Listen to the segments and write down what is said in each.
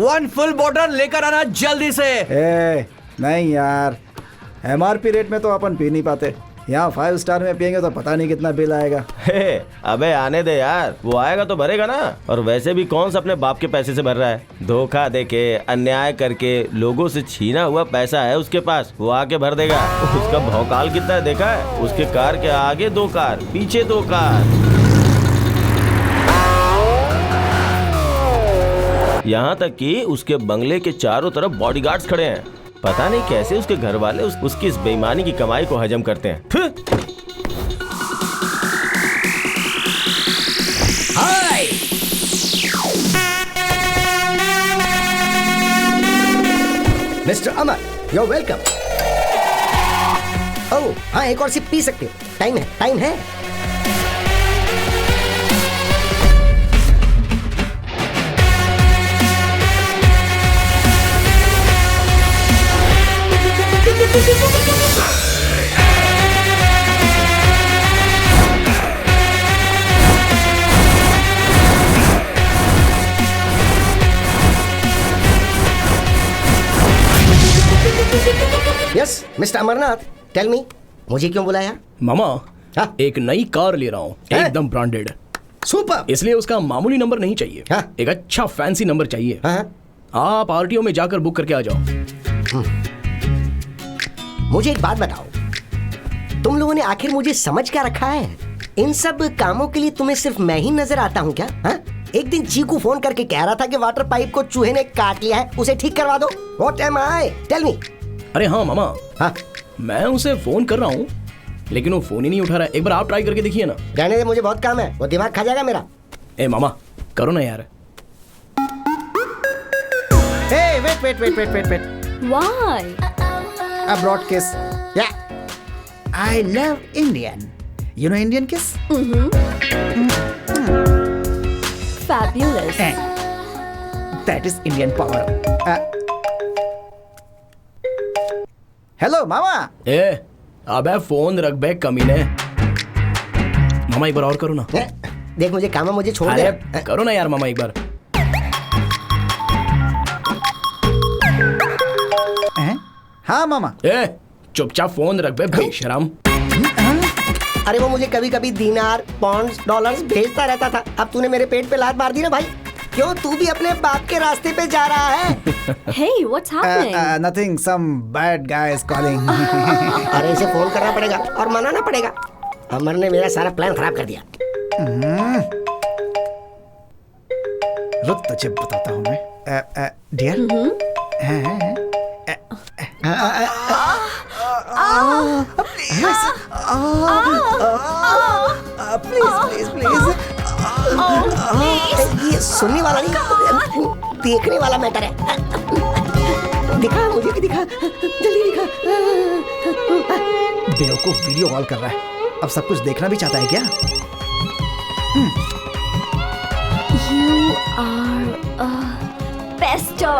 1 full bottle लेकर आना जल्दी से। नहीं यार, MRP रेट में तो अपन पी नहीं पाते। यहाँ 5 स्टार में पियेंगे तो पता नहीं कितना बिल आएगा। अबे आने दे यार, वो आएगा तो भरेगा ना। और वैसे भी कौन सा अपने बाप के पैसे से भर रहा है? धोखा देके, अन्याय करके लोगों से छीना हुआ पैसा है उसके पास, वो आके भर देगा। उसका भौकाल कितना है देखा है? उसके कार के आगे 2 कार, पीछे 2 कार। यहाँ तक कि उसके बंगले के चारों तरफ बॉडीगार्ड्स खड़े हैं। पता नहीं कैसे उसके घर वाले उसकी इस बेईमानी की कमाई को हजम करते हैं। Hi mister Amar, you welcome. Oh हाँ, एक और सिप पी सकते हो। टाइम है, टाइम है। Yes mister Amarnath, tell me, मुझे क्यों बुलाया? मामा, हाँ? एक नई कार ले रहा हूँ, एकदम ब्रांडेड। सुपर। इसलिए उसका मामूली नंबर नहीं चाहिए। हाँ? एक अच्छा फैंसी नंबर चाहिए। हाँ? आप RTO में जाकर बुक करके आ जाओ। मुझे एक बात बताओ, तुम लोगों ने आखिर मुझे समझ क्या रखा है? इन सब कामों के लिए तुम्हें सिर्फ मैं ही नजर आता हूँ क्या? हाँ? एक दिन चीकू फोन करके कह रहा था कि वाटर पाइप को चूहे ने काट लिया है, उसे ठीक करवा दो। What am I? Tell me. अरे हाँ मामा, हाँ? मैं उसे फोन कर रहा हूँ लेकिन वो फोन ही नहीं उठा रहा है। एक बार आप ट्राई करके देखिए ना। रहने दे, मुझे बहुत काम है, वो दिमाग खा जाएगा मेरा। ए मामा, करो ना यार। Hey, wait. Why? A broad kiss. Yeah. I love Indian. You know Indian kiss? Fabulous. That is Indian power. Hello, मामा. अबे फोन रख बे कमीने। मामा एक बार और करो ना। देख मुझे काम है, मुझे छोड़ दे। अरे करो ना यार मामा एक बार। हाँ मामा। चुपचाप फोन रख बे बेशरम। अरे वो मुझे कभी कभी दिनार, पाउंड्स, डॉलर्स भेजता रहता था। अब तूने मेरे पेट पे लात मार दी ना भाई। क्यों, तू भी अपने बाप के रास्ते पे जा रहा है? Hey, what's happening? Nothing. Some bad guy is calling. अरे इसे फोन करना पड़ेगा और मनाना पड़ेगा। अमर ने मेरा सारा प्लान खराब कर दिया। रुक, तुझे बताता हूँ मैं। Dear, please. ये सुनने वाला नहीं, देखने वाला मैटर है। दिखा, मुझे भी दिखा, जल्दी दिखा। बेवकूफ वीडियो कॉल कर रहा है, अब सब कुछ देखना भी चाहता है क्या? You are a pester.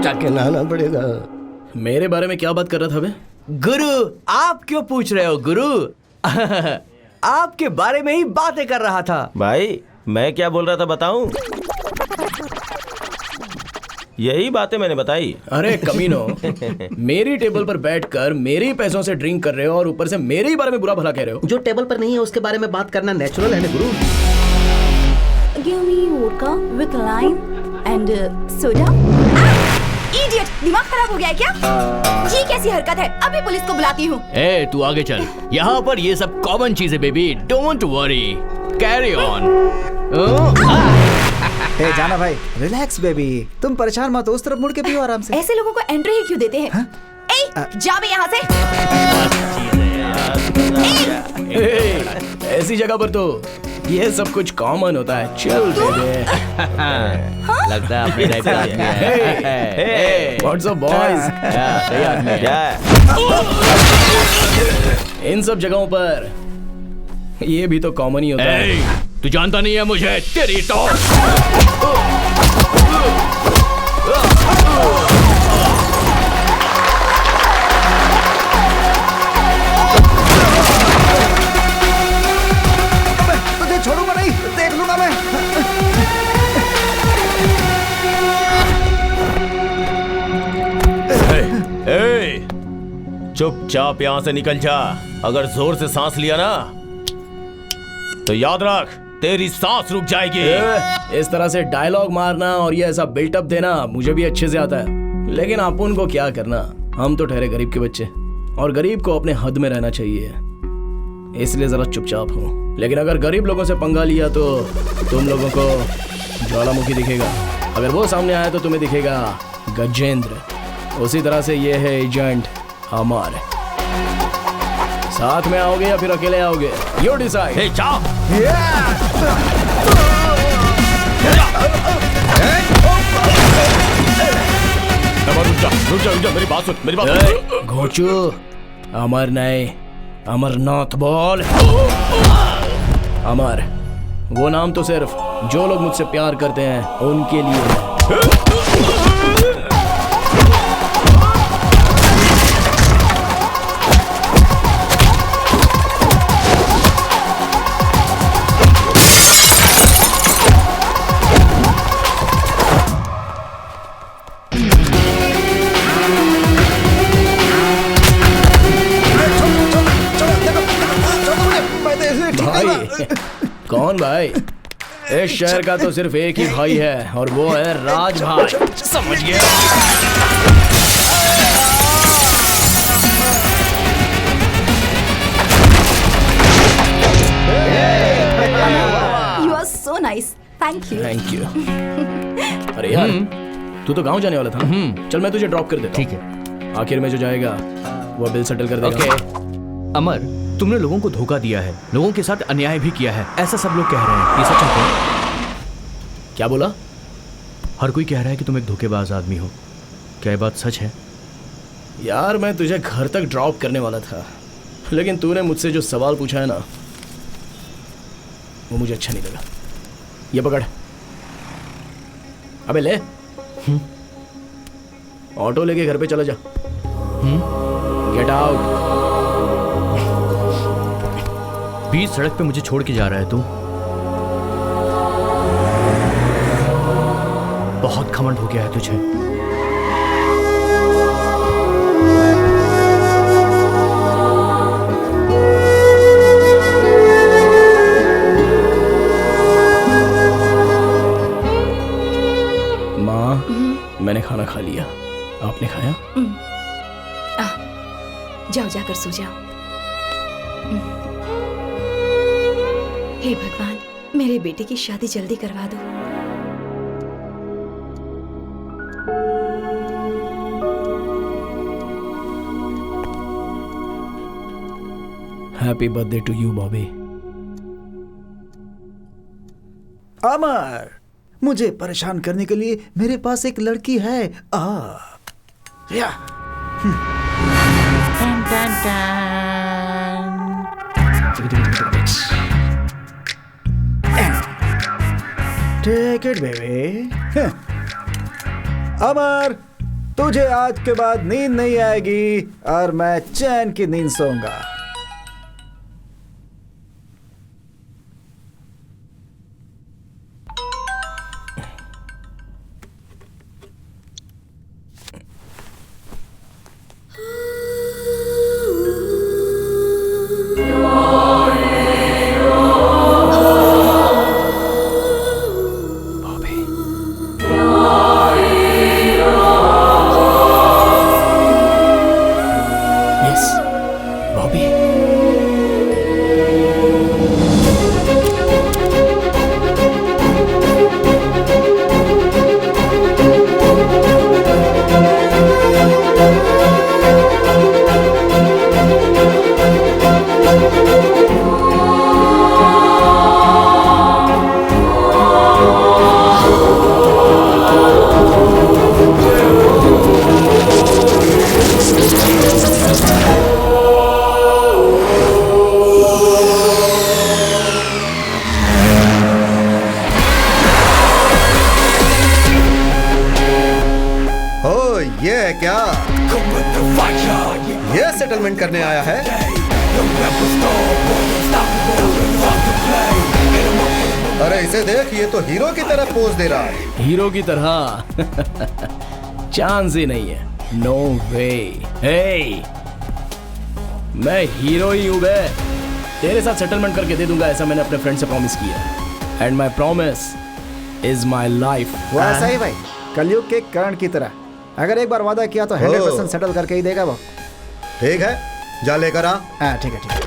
जाके नहाना पड़ेगा। मेरे बारे में क्या बात कर रहा था बे? गुरु, आप क्यों पूछ रहे हो गुरु? आपके बारे में ही बातें कर रहा था। भाई मैं क्या बोल रहा था बताऊं? यही बातें मैंने बताई। अरे कमीनो, मेरी टेबल पर बैठकर मेरे पैसों से ड्रिंक कर रहे हो और ऊपर से मेरे ही बारे में बुरा भला कह रहे हो। जो टेबल पर नहीं है उसके बारे में बात करना नेचुरल है ना गुरु। Give me vodka with lime and soda. Idiot, दिमाग खराब हो गया है क्या? ये कैसी हरकत है? अभी पुलिस को बुलाती हूँ। ए, तू आगे चल। यहाँ पर ये सब कॉमन चीज है baby. Don't worry, carry on. Hey जाना भाई, रिलैक्स बेबी, तुम परेशान मत हो, उस तरफ मुड़ के पियो आराम से। ऐसे लोगों को एंट्री ही क्यों देते हैं? जा बे यहाँ से। ऐसी जगह पर तो ये सब कुछ कॉमन होता है। चल बेबी। लगता है अपनी लाइफ का आदमी है। What's up boys? सही आदमी है। इन सब जगहों पर ये भी तो कॉमन ही होता है। तू जानता नहीं है मुझे, तेरी तो तुझे छोड़ूंगा नहीं, देख लूंगा मैं। चुपचाप यहाँ से निकल जा। अगर जोर से सांस लिया ना तो याद रख तेरी सांस रुक जाएगी। इस तरह से डायलॉग मारना और ये ऐसा बिल्टअप देना मुझे भी अच्छे से आता है, लेकिन अपन को क्या करना, हम तो ठहरे गरीब के बच्चे और गरीब को अपने हद में रहना चाहिए, इसलिए जरा चुपचाप हूँ। लेकिन अगर गरीब लोगों से पंगा लिया तो तुम लोगों को ज्वालामुखी दिखेगा, अगर वो सामने आया तो तुम्हें दिखेगा गजेंद्र। उसी तरह से ये है एजेंट अमर। साथ में आओगे या फिर अकेले आओगे, यू डिसाइड। हे जाओ। रुक जा, मेरी बात सुन, मेरी बात सुन। घोचू, अमर नहीं अमरनाथ बोल। अमर वो नाम तो सिर्फ जो लोग मुझसे प्यार करते हैं उनके लिए है। भाई कौन भाई? इस शहर का तो सिर्फ एक ही भाई है और वो है राज भाई। समझ गया? You are so nice. Thank you. Thank you. अरे यार तू तो गांव जाने वाला था, चल मैं तुझे ड्रॉप कर देता हूँ। ठीक है। आखिर में जो जाएगा वो बिल सेटल कर देगा। ओके। अमर, तुमने लोगों को धोखा दिया है, लोगों के साथ अन्याय भी किया है, ऐसा सब लोग कह रहे हैं, ये सच है? क्या बोला? हर कोई कह रहा है कि तुम एक धोखेबाज आदमी हो, क्या ये बात सच है? यार मैं तुझे घर तक ड्रॉप करने वाला था, लेकिन तूने मुझसे जो सवाल पूछा है ना वो मुझे अच्छा नहीं लगा। ये पकड़। अबे ले। ऑटो लेके घर पे चला जा। Get out. बीच सड़क पे मुझे छोड़ के जा रहा है तू? बहुत घमंड हो गया है तुझे। माँ, मैंने खाना खा लिया, आपने खाया? जाओ जाकर सो जाओ। हे भगवान, मेरे बेटे की शादी जल्दी करवा दो। Happy birthday to you Bobby. Amar, मुझे परेशान करने के लिए मेरे पास एक लड़की है। या। Take it baby. अमर, तुझे आज के बाद नींद नहीं आएगी और मैं चैन की नींद सोऊंगा। ये सेटलमेंट करने आया है? अरे इसे देख, ये तो हीरो की तरह पोज दे रहा है। हीरो की तरह? चांस ही नहीं है। नो वे। हे, मैं हीरो ही हूँ बे। तेरे साथ सेटलमेंट करके दे दूंगा, ऐसा मैंने अपने फ्रेंड से प्रॉमिस किया। And my promise is my life. वो ऐसा ही भाई, कलयुग के कर्ण की तरह, अगर एक बार वादा किया तो 100% सेटल करके ही देगा वो। ठीक है, जा लेकर आ। हाँ ठीक है, ठीक है।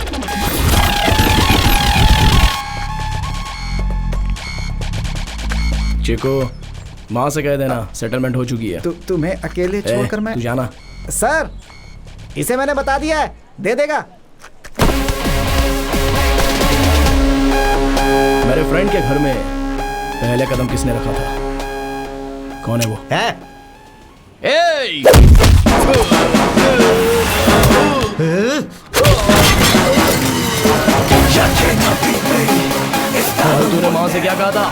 चिको, माँ से कह देना सेटलमेंट हो चुकी है। तुम्हें अकेले छोड़कर मैं तू जाना। सर, इसे मैंने बता दिया है, दे देगा। मेरे फ्रेंड के घर में पहले कदम किसने रखा था? कौन है वो? और तूने माँ से क्या कहा था?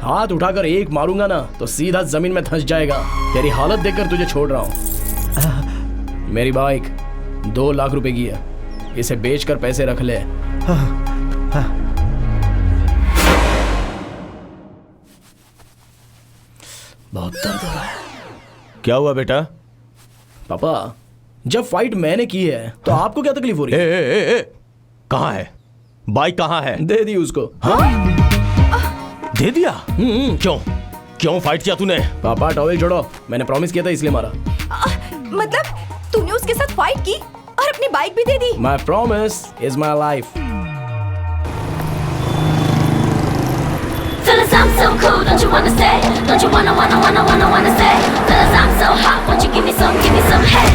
हाथ उठाकर एक मारूंगा ना तो सीधा जमीन में धंस जाएगा। तेरी हालत देखकर तुझे छोड़ रहा हूं। मेरी बाइक 2 लाख रुपए की है, इसे बेचकर पैसे रख ले। बहुत दर्द हो रहा है। क्या हुआ बेटा? पापा, जब फाइट मैंने की है तो आपको क्या तकलीफ हो रही है? कहाँ है बाइक? कहाँ है? दे दी उसको। हाँ? दे दिया? क्यों क्यों फाइट किया तूने? पापा टॉवेल छोड़ो, मैंने प्रॉमिस किया था इसलिए मारा। मतलब तूने उसके साथ फाइट की और अपनी बाइक भी दे दी? My promise is my life. Fellas, I'm so cool, don't you wanna stay? Don't you wanna stay? Fellas, I'm so hot, won't you give me some head?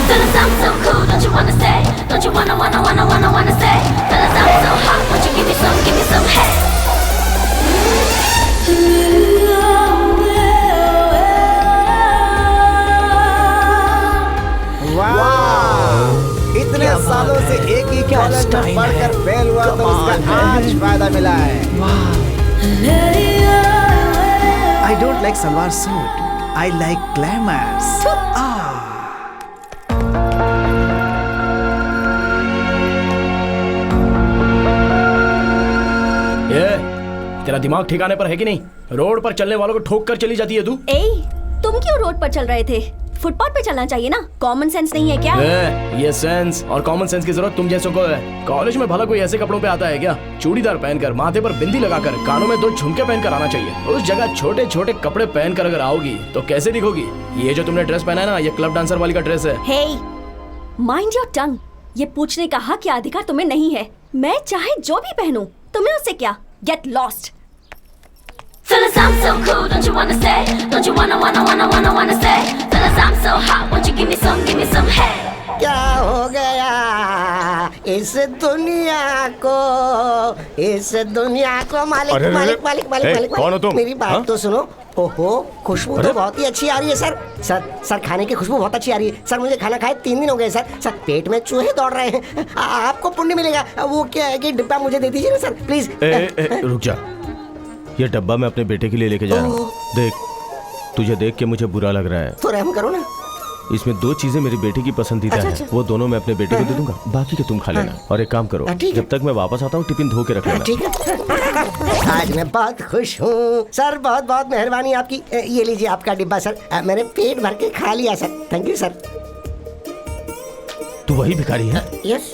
Fellas, I'm so cool, don't you wanna stay? Don't you wanna stay? Fellas, I'm so hot, won't you give me some head? वाह! इतने सालों से एक ही college में पढ़कर fail हुआ तो उसका आज फायदा मिला है। I don't like salwar suit, I like glamours. तेरा दिमाग ठिकाने पर है कि नहीं? रोड पर चलने वालों को ठोक कर चली जाती है तू। तुम क्यों रोड पर चल रहे थे? फुटपाथ पे चलना चाहिए ना। कॉमन सेंस नहीं है क्या? ये सेंस और कॉमन सेंस की जरूरत तुम जैसों को है। कॉलेज में भला कोई ऐसे कपड़ों पे आता है क्या? चूड़ीदार पहनकर, माथे पर बिंदी लगाकर, कानों में 2 झुमके पहनकर आना चाहिए। उस जगह छोटे छोटे कपड़े पहनकर अगर आओगी तो कैसे दिखोगी? ये जो तुमने ड्रेस पहना है ना, ये क्लब डांसर वाली का ड्रेस है। हे, माइंड योर टंग। ये पूछने का हक या अधिकार तुम्हें नहीं है। मैं चाहे जो भी पहनूं, तुम्हें उससे क्या? Get lost. Fellas, I'm so cool, don't you wanna stay? Don't you wanna stay? Fellas, I'm so hot, won't you give me some head? क्या हो गया इस दुनिया को? मालिक अरे, मालिक मालिक मालिक मालिक कौन हो तुम? मेरी बात हाँ? तो सुनो। ओहो, खुशबू तो बहुत ही अच्छी आ रही है सर। सर खाने की खुशबू बहुत अच्छी आ रही है सर। मुझे खाना खाए 3 दिन हो गए सर। पेट में चूहे दौड़ रहे हैं। आपको पुण्य मिलेगा। वो क्या है कि डिब्बा मुझे दे दीजिए ना सर, प्लीज। रुक जा, ये डब्बा मैं अपने बेटे के लिए लेके जा रहा हूँ। देख, तुझे देख के मुझे बुरा लग रहा है तो रहम करो ना। इसमें 2 चीजें मेरी बेटी की पसंदीदा हैं। वो दोनों मैं अपने बेटे को दे दूंगा, बाकी के तुम खा लेना। और एक काम करो, जब तक मैं वापस आता हूँ टिफिन धो के रख लेना। ठीक है। आज मैं बहुत खुश हूँ सर। बहुत बहुत मेहरबानी आपकी। ये लीजिए आपका डिब्बा सर। मैंने पेट भर के खा लिया सर। Thank you sir. तू वही भिखारी है? यस।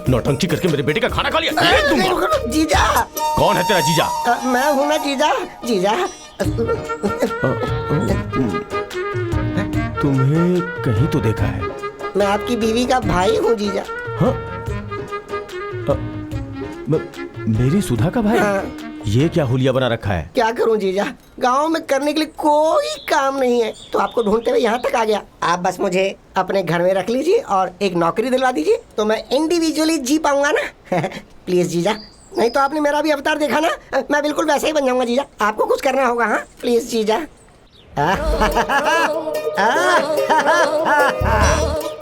नौटंकी करके मेरे बेटे का खाना खा लिया। जीजा। कौन है तेरा जीजा? मैं हूँ ना जीजा। तुम्हें कहीं तो देखा है। मैं आपकी बीवी का भाई हूँ जीजा। मेरी सुधा का भाई? ये क्या हुलिया बना रखा है? क्या करूं जीजा, गांव में करने के लिए कोई काम नहीं है तो आपको ढूंढते हुए यहाँ तक आ गया। आप बस मुझे अपने घर में रख लीजिए और एक नौकरी दिलवा दीजिए तो मैं इंडिविजुअली जी पाऊंगा ना। प्लीज जीजा, नहीं तो आपने मेरा भी अवतार देखा ना, मैं बिल्कुल वैसे ही बन जाऊंगा जीजा। आपको कुछ करना होगा। हाँ प्लीज जीजा।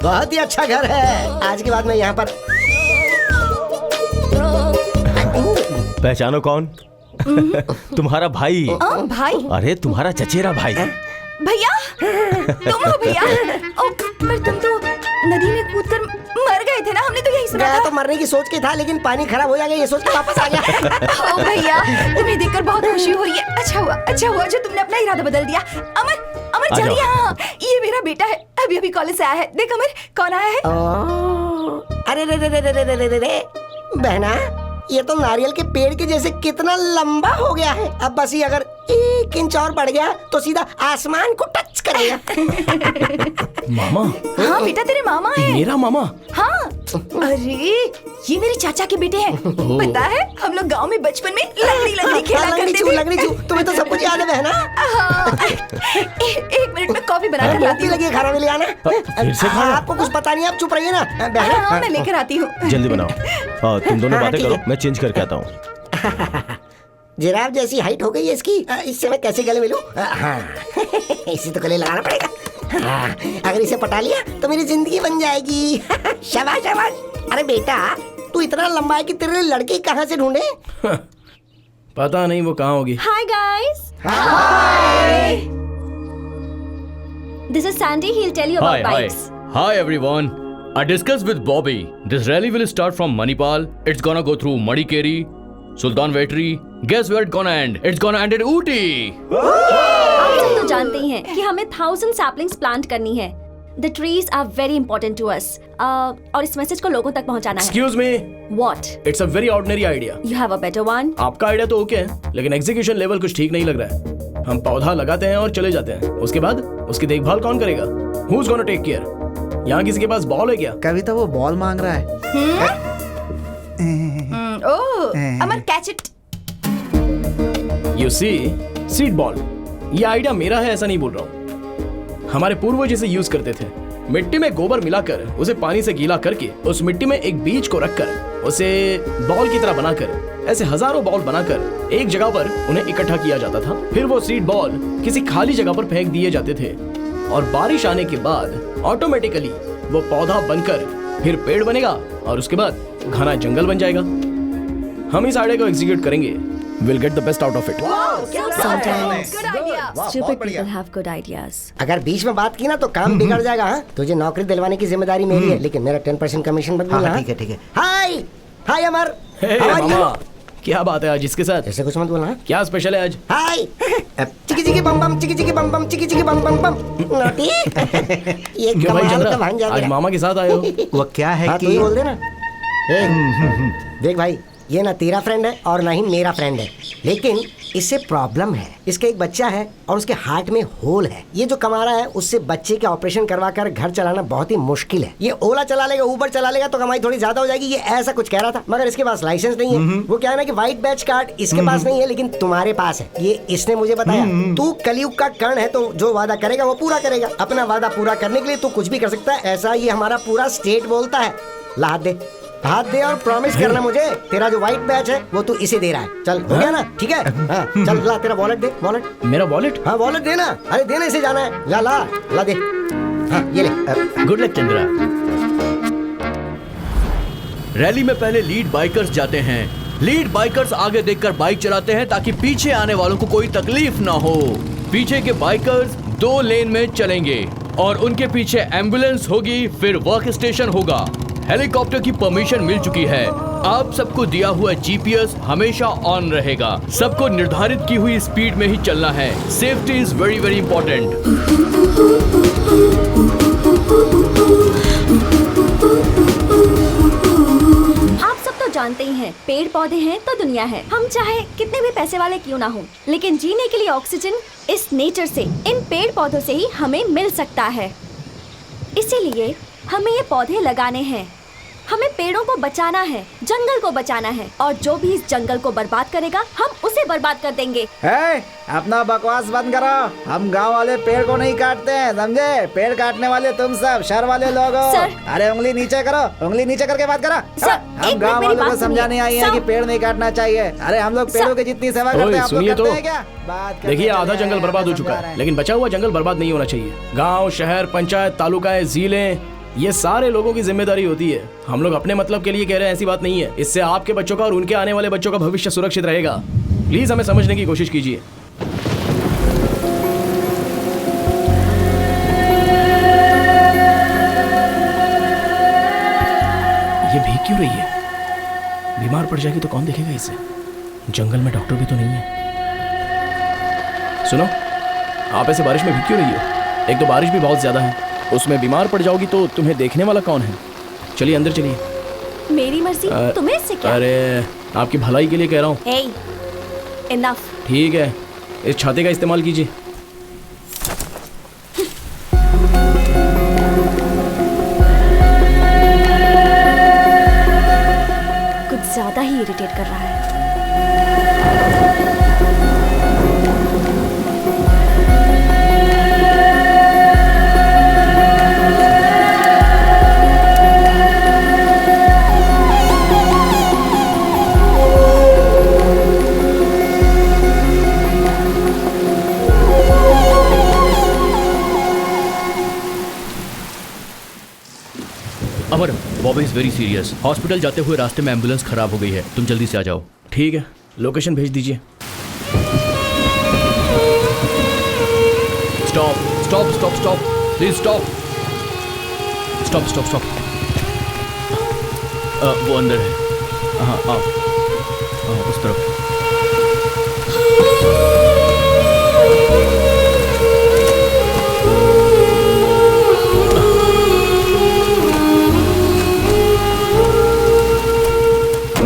बहुत ही अच्छा घर है। आज के बाद मैं यहाँ पर। पहचानो कौन? तुम्हारा भाई। भाई? अरे तुम्हारा चचेरा भाई। भैया, तुम हो भैया? पर तुम तो नदी में कूदकर मर गए थे ना, हमने तो यही सुना मैं था। तो मरने की सोच के था लेकिन पानी खराब हो जाएगा ये सोच के वापस आ गया। ओ भैया, तुम्हें देखकर बहुत खुशी हो रही है। अच्छा हुआ जो तुमने अपना इरादा बदल दिया। अमर जल्दी यहाँ, ये मेरा बेटा है, अभी अभी कॉलेज से आया है। देख अमर, कौन आया है? अरे रे बहना, ये तो नारियल के पेड़ के जैसे कितना लंबा हो गया है। अब बस ये अगर 1 इंच और बढ़ गया तो सीधा आसमान को टच करेगा। मामा? हाँ बेटा, तेरे मामा है। मेरा मामा? हाँ। अरे ये मेरे चाचा के बेटे हैं। पता है हम लोग गांव में बचपन में लंगड़ी खेला करते थे। लगड़ी छू, तुम्हें तो सब कुछ याद है बहना। एक मिनट में कॉफी बना कर लाती हूँ। लगी खाना में ले आना। फिर से खाना? आपको कुछ पता नहीं, आप चुप रहिए ना बहना। हाँ मैं लेकर आती हूँ। जल्दी बनाओ। तुम दोनों बातें करो, मैं चेंज करके आता हूँ। जिराफ जैसी हाइट हो गई है इसकी, इससे मैं कैसे गले मिलूं? हाँ इसे तो गले लगाना पड़ेगा। हाँ, अगर इसे पटा लिया तो मेरी जिंदगी बन जाएगी। शाबाश शाबाश। अरे बेटा, तू इतना लंबा है कि तेरे लिए लड़की कहाँ से ढूंढे? पता नहीं वो कहाँ होगी। Hi guys. Hi. This is Sandy. He'll tell you about bikes. Hi everyone. I discussed with Bobby. This rally will start from Manipal. It's gonna go through Madikeri, Sultan Vetri. Guess where it's gonna end? It's gonna end at Ooty. आप सब तो जानते ही हैं कि हमें 1000 saplings plant करनी है। The trees are very important to us. और इस मैसेज को लोगों तक पहुंचाना है। Excuse me. What? It's a very ordinary idea. You have a better one? आपका आइडिया तो ओके है, लेकिन एग्जीक्यूशन लेवल कुछ ठीक नहीं लग रहा है। हम पौधा लगाते हैं और चले जाते हैं, उसके बाद उसकी देखभाल कौन करेगा? Who's gonna take care? यहाँ किसी के पास बॉल है क्या? कभी तो वो बॉल मांग रहा है। Oh, Amar catch it. You see, seed ball. ये आइडिया मेरा है ऐसा नहीं बोल रहा हूँ। हमारे पूर्वज इसे यूज करते थे। मिट्टी में गोबर मिलाकर उसे पानी से गीला करके उस मिट्टी में एक बीज को रखकर उसे बॉल की तरह बनाकर ऐसे हजारों बॉल बनाकर एक जगह पर उन्हें इकट्ठा किया जाता था। फिर वो सीड बॉल किसी खाली जगह पर फेंक दिए जाते थे और बारिश आने के बाद ऑटोमेटिकली वो पौधा बनकर फिर पेड़ बनेगा और उसके बाद घना जंगल बन जाएगा। हम इस आइडिया को एग्जीक्यूट करेंगे। We'll get the best out of it. Sometimes Good idea. stupid people have good ideas. अगर बीच में बात की ना तो काम बिगड़ जाएगा। हाँ, तुझे नौकरी दिलवाने की जिम्मेदारी मेरी है, लेकिन मेरा 10% कमीशन मत बोलना। ठीक है ठीक है। हाय अमर। Hey, How are you? मामा, क्या बात है आज इसके साथ? ऐसे कुछ मत बोलना। क्या स्पेशल है आज? हाय चिकी चिकी बम बम चिकी चिकी बम बम चिकी चिकी बम बम बम। नोटी ये क्यों भाई कमाल चंद्रा, का भांजा आज मेरा। मामा के साथ आए हो? वो क्या है हाँ, तू कि ही बोल देना। देख भाई, ये ना तेरा फ्रेंड है और ना ही मेरा फ्रेंड है, लेकिन इससे प्रॉब्लम है। इसका एक बच्चा है और उसके हार्ट में होल है। ये जो कमा रहा है उससे बच्चे के ऑपरेशन करवा कर घर चलाना बहुत ही मुश्किल है। ये ओला चला लेगा, उबर चला लेगा तो कमाई थोड़ी ज्यादा हो जाएगी, ये ऐसा कुछ कह रहा था। मगर इसके पास लाइसेंस नहीं है। वो क्या है ना कि व्हाइट बैच कार्ड इसके पास नहीं है, लेकिन तुम्हारे पास है। ये इसने मुझे बताया। तू कलयुग का कर्ण है तो जो वादा करेगा वो पूरा करेगा। अपना वादा पूरा करने के लिए तू कुछ भी कर सकता है, ऐसा ये हमारा पूरा स्टेट बोलता है। ला हाथ दे और प्रॉमिस करना मुझे, तेरा जो व्हाइट बैच है वो तू इसे दे रहा है। चल हो गया ना? ठीक है हाँ, चल ला तेरा वॉलेट दे। वॉलेट? मेरा वॉलेट? हाँ वॉलेट देना। अरे देने से जाना है। ला दे। हाँ ये ले। Good luck Chandra. रैली में पहले लीड बाइकर्स जाते हैं। लीड बाइकर्स आगे देखकर बाइक चलाते हैं ताकि पीछे आने वालों को कोई तकलीफ ना हो। पीछे के बाइकर्स 2 लेन में चलेंगे और उनके पीछे एम्बुलेंस होगी, फिर वर्क स्टेशन होगा। हेलीकॉप्टर की परमिशन मिल चुकी है। आप सबको दिया हुआ जीपीएस हमेशा ऑन रहेगा। सबको निर्धारित की हुई स्पीड में ही चलना है। Safety is very very important. आप सब तो जानते ही हैं, पेड़ पौधे हैं तो दुनिया है। हम चाहे कितने भी पैसे वाले क्यों ना हो, लेकिन जीने के लिए ऑक्सीजन इस नेचर से, इन पेड़ पौधों से ही हमें मिल सकता है। इसीलिए हमें ये पौधे लगाने हैं। हमें पेड़ों को बचाना है, जंगल को बचाना है, और जो भी इस जंगल को बर्बाद करेगा हम उसे बर्बाद कर देंगे। अपना बकवास बंद करो। हम गांव वाले पेड़ को नहीं काटते हैं, समझे? पेड़ काटने वाले तुम सब शहर वाले लोग हो। सर। अरे उंगली नीचे करो, उंगली नीचे करके बात करो। सर, हम एक गांव मिनट मेरी वालों को बात समझाने आई है सुनिए। कि पेड़ नहीं काटना चाहिए। अरे हम लोग पेड़ों की जितनी सेवा करते हैं आप लोग सुनिए करते तो। हैं क्या? बात करने देखिए, आधा चले जंगल आए, बर्बाद हो समझा चुका रहे है, हैं। लेकिन बचा हुआ जंगल बर्बाद नहीं होना चाहिए। गांव, शहर, पंचायत, तालुकाएं, जिले, ये सारे लोगों की जिम्मेदारी होती है। हम लोग अपने मतलब के लिए कह रहे हैं, ऐसी बात नहीं है। इससे आपके बच्चों का और उनके आने वाले बच्चों का भविष्य सुरक्षित रहेगा। प्लीज हमें समझने की कोशिश कीजिए। ये भीग क्यों रही है? बीमार पड़ जाएगी तो कौन देखेगा इसे? जंगल में डॉक्टर भी तो नहीं है। सुनो, आप ऐसे बारिश में भीग क्यों रही हो? एक तो बारिश भी बहुत ज्यादा है, उसमें बीमार पड़ जाओगी तो तुम्हें देखने वाला कौन है? चलिए अंदर चलिए। मेरी मर्जी, तुम्हें इससे क्या? अरे आपकी भलाई के लिए कह रहा हूँ। Hey, enough. ठीक है, इस छाते का इस्तेमाल कीजिए। कुछ ज्यादा ही इरिटेट कर रहा है। Amar, Bobby is very serious. Hospital जाते हुए रास्ते में एम्बुलेंस खराब हो गई है, तुम जल्दी से आ जाओ। ठीक है, लोकेशन भेज दीजिए। Stop stop stop stop, please stop stop stop stop. वो अंदर है। हाँ आओ, उस तरफ।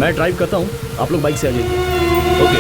मैं ड्राइव करता हूँ, आप लोग बाइक से आ जाइए। Okay.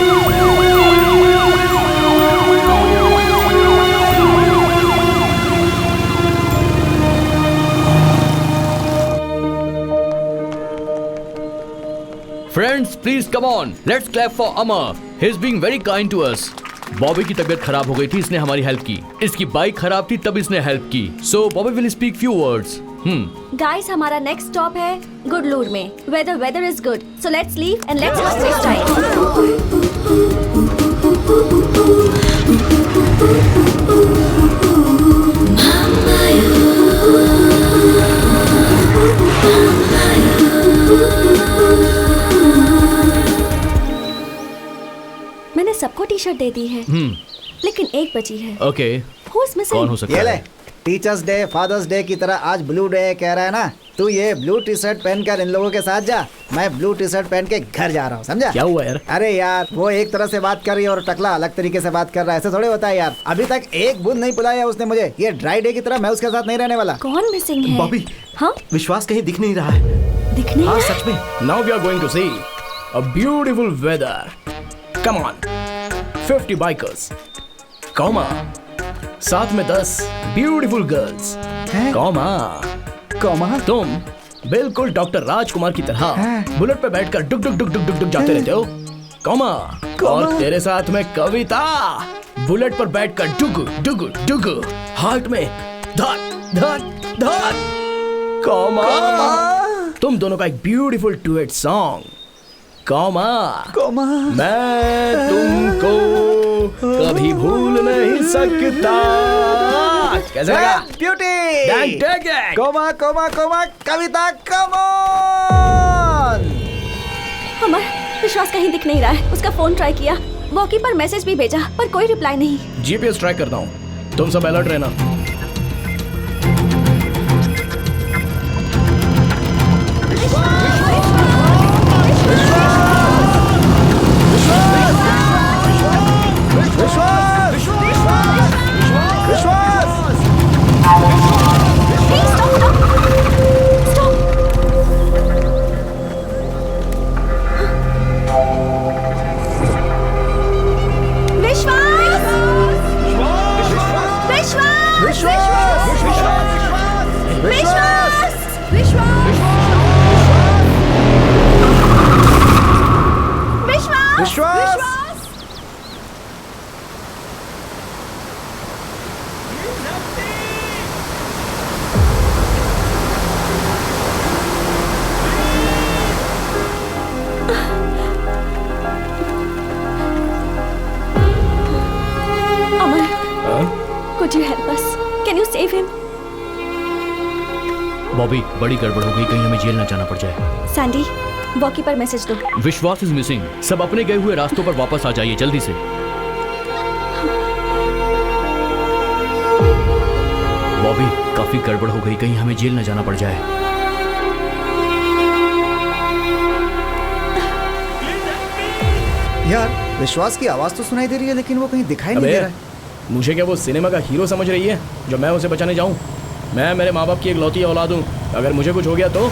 Friends please come on, let's clap for Amar. He is being very kind to us. Bobby की तबीयत खराब हो गई थी, इसने हमारी हेल्प की। इसकी बाइक खराब थी, तब इसने हेल्प की। So Bobby will speak few words. Guys, हमारा नेक्स्ट स्टॉप है गुडलूर में, where the weather is good. So let's leave and let's not waste time. मैंने सबको टी शर्ट दे दी है, लेकिन एक बची है। Okay, Who's missing? कौन हो सकता ये ले, है? टीचर्स डे, फादर्स डे की तरह आज ब्लू डे कह रहा है ना? तू ये ब्लू टी शर्ट पहनकर इन लोगों के साथ जा, मैं ब्लू टी शर्ट पहन के घर जा रहा हूँ, समझा? क्या हुआ यार? अरे यार, वो एक तरह से बात कर रही है और टकला अलग तरीके से बात कर रहा है, ऐसे थोड़े होता है यार। अभी तक एक बूंद नहीं पिलाया उसने मुझे। ये ड्राई डे की तरह मैं उसके साथ नहीं रहने वाला। कौन मिसिंग है? बॉबी, हाँ, विश्वास कहीं दिख नहीं रहा है। दिखने हाँ है? सच में। Now we are going to see a beautiful weather. Come on, 50 bikers. Come on. साथ में 10 beautiful girls. Come on. Comma? तुम बिल्कुल डॉक्टर राजकुमार की तरह बुलेट पे बैठकर डुक डुक डुक डुक डुक डुक जाते रहते हो। कौमा। और तेरे साथ में कविता बुलेट पर बैठकर डुग डुग डुग, हार्ट में धक धक धक। कौमा। तुम दोनों का एक ब्यूटीफुल डुएट सॉन्ग। कौमा। कौमा। मैं तुमको कभी भूल नहीं सकता। कैसे लगा? ब्यूटी। Take it. कोमा कोमा कोमा कविता, कम ऑन। अमर, विश्वास कहीं दिख नहीं रहा है। उसका फोन ट्राई किया, वॉकी पर मैसेज भी भेजा, पर कोई रिप्लाई नहीं। जीपीएस ट्रैक करता हूँ, तुम सब अलर्ट रहना। विश्वास! बॉबी, बड़ी गड़बड़ हो गई, कहीं हमें जेल न जाना पड़ जाए। सैंडी, वॉकी पर मैसेज दो। विश्वास इज मिसिंग। सब अपने गए हुए रास्तों पर वापस आ जाइए जल्दी से। बॉबी, काफी गड़बड़ हो गई, कहीं हमें जेल न जाना पड़ जाए। यार विश्वास की आवाज तो सुनाई दे रही है लेकिन वो कहीं दिखाई नहीं दे रहा है। मुझे क्या वो सिनेमा का हीरो समझ रही है जो मैं उसे बचाने जाऊं? मैं मेरे माँ बाप की एक लौती औलाद हूं। अगर मुझे कुछ हो गया तो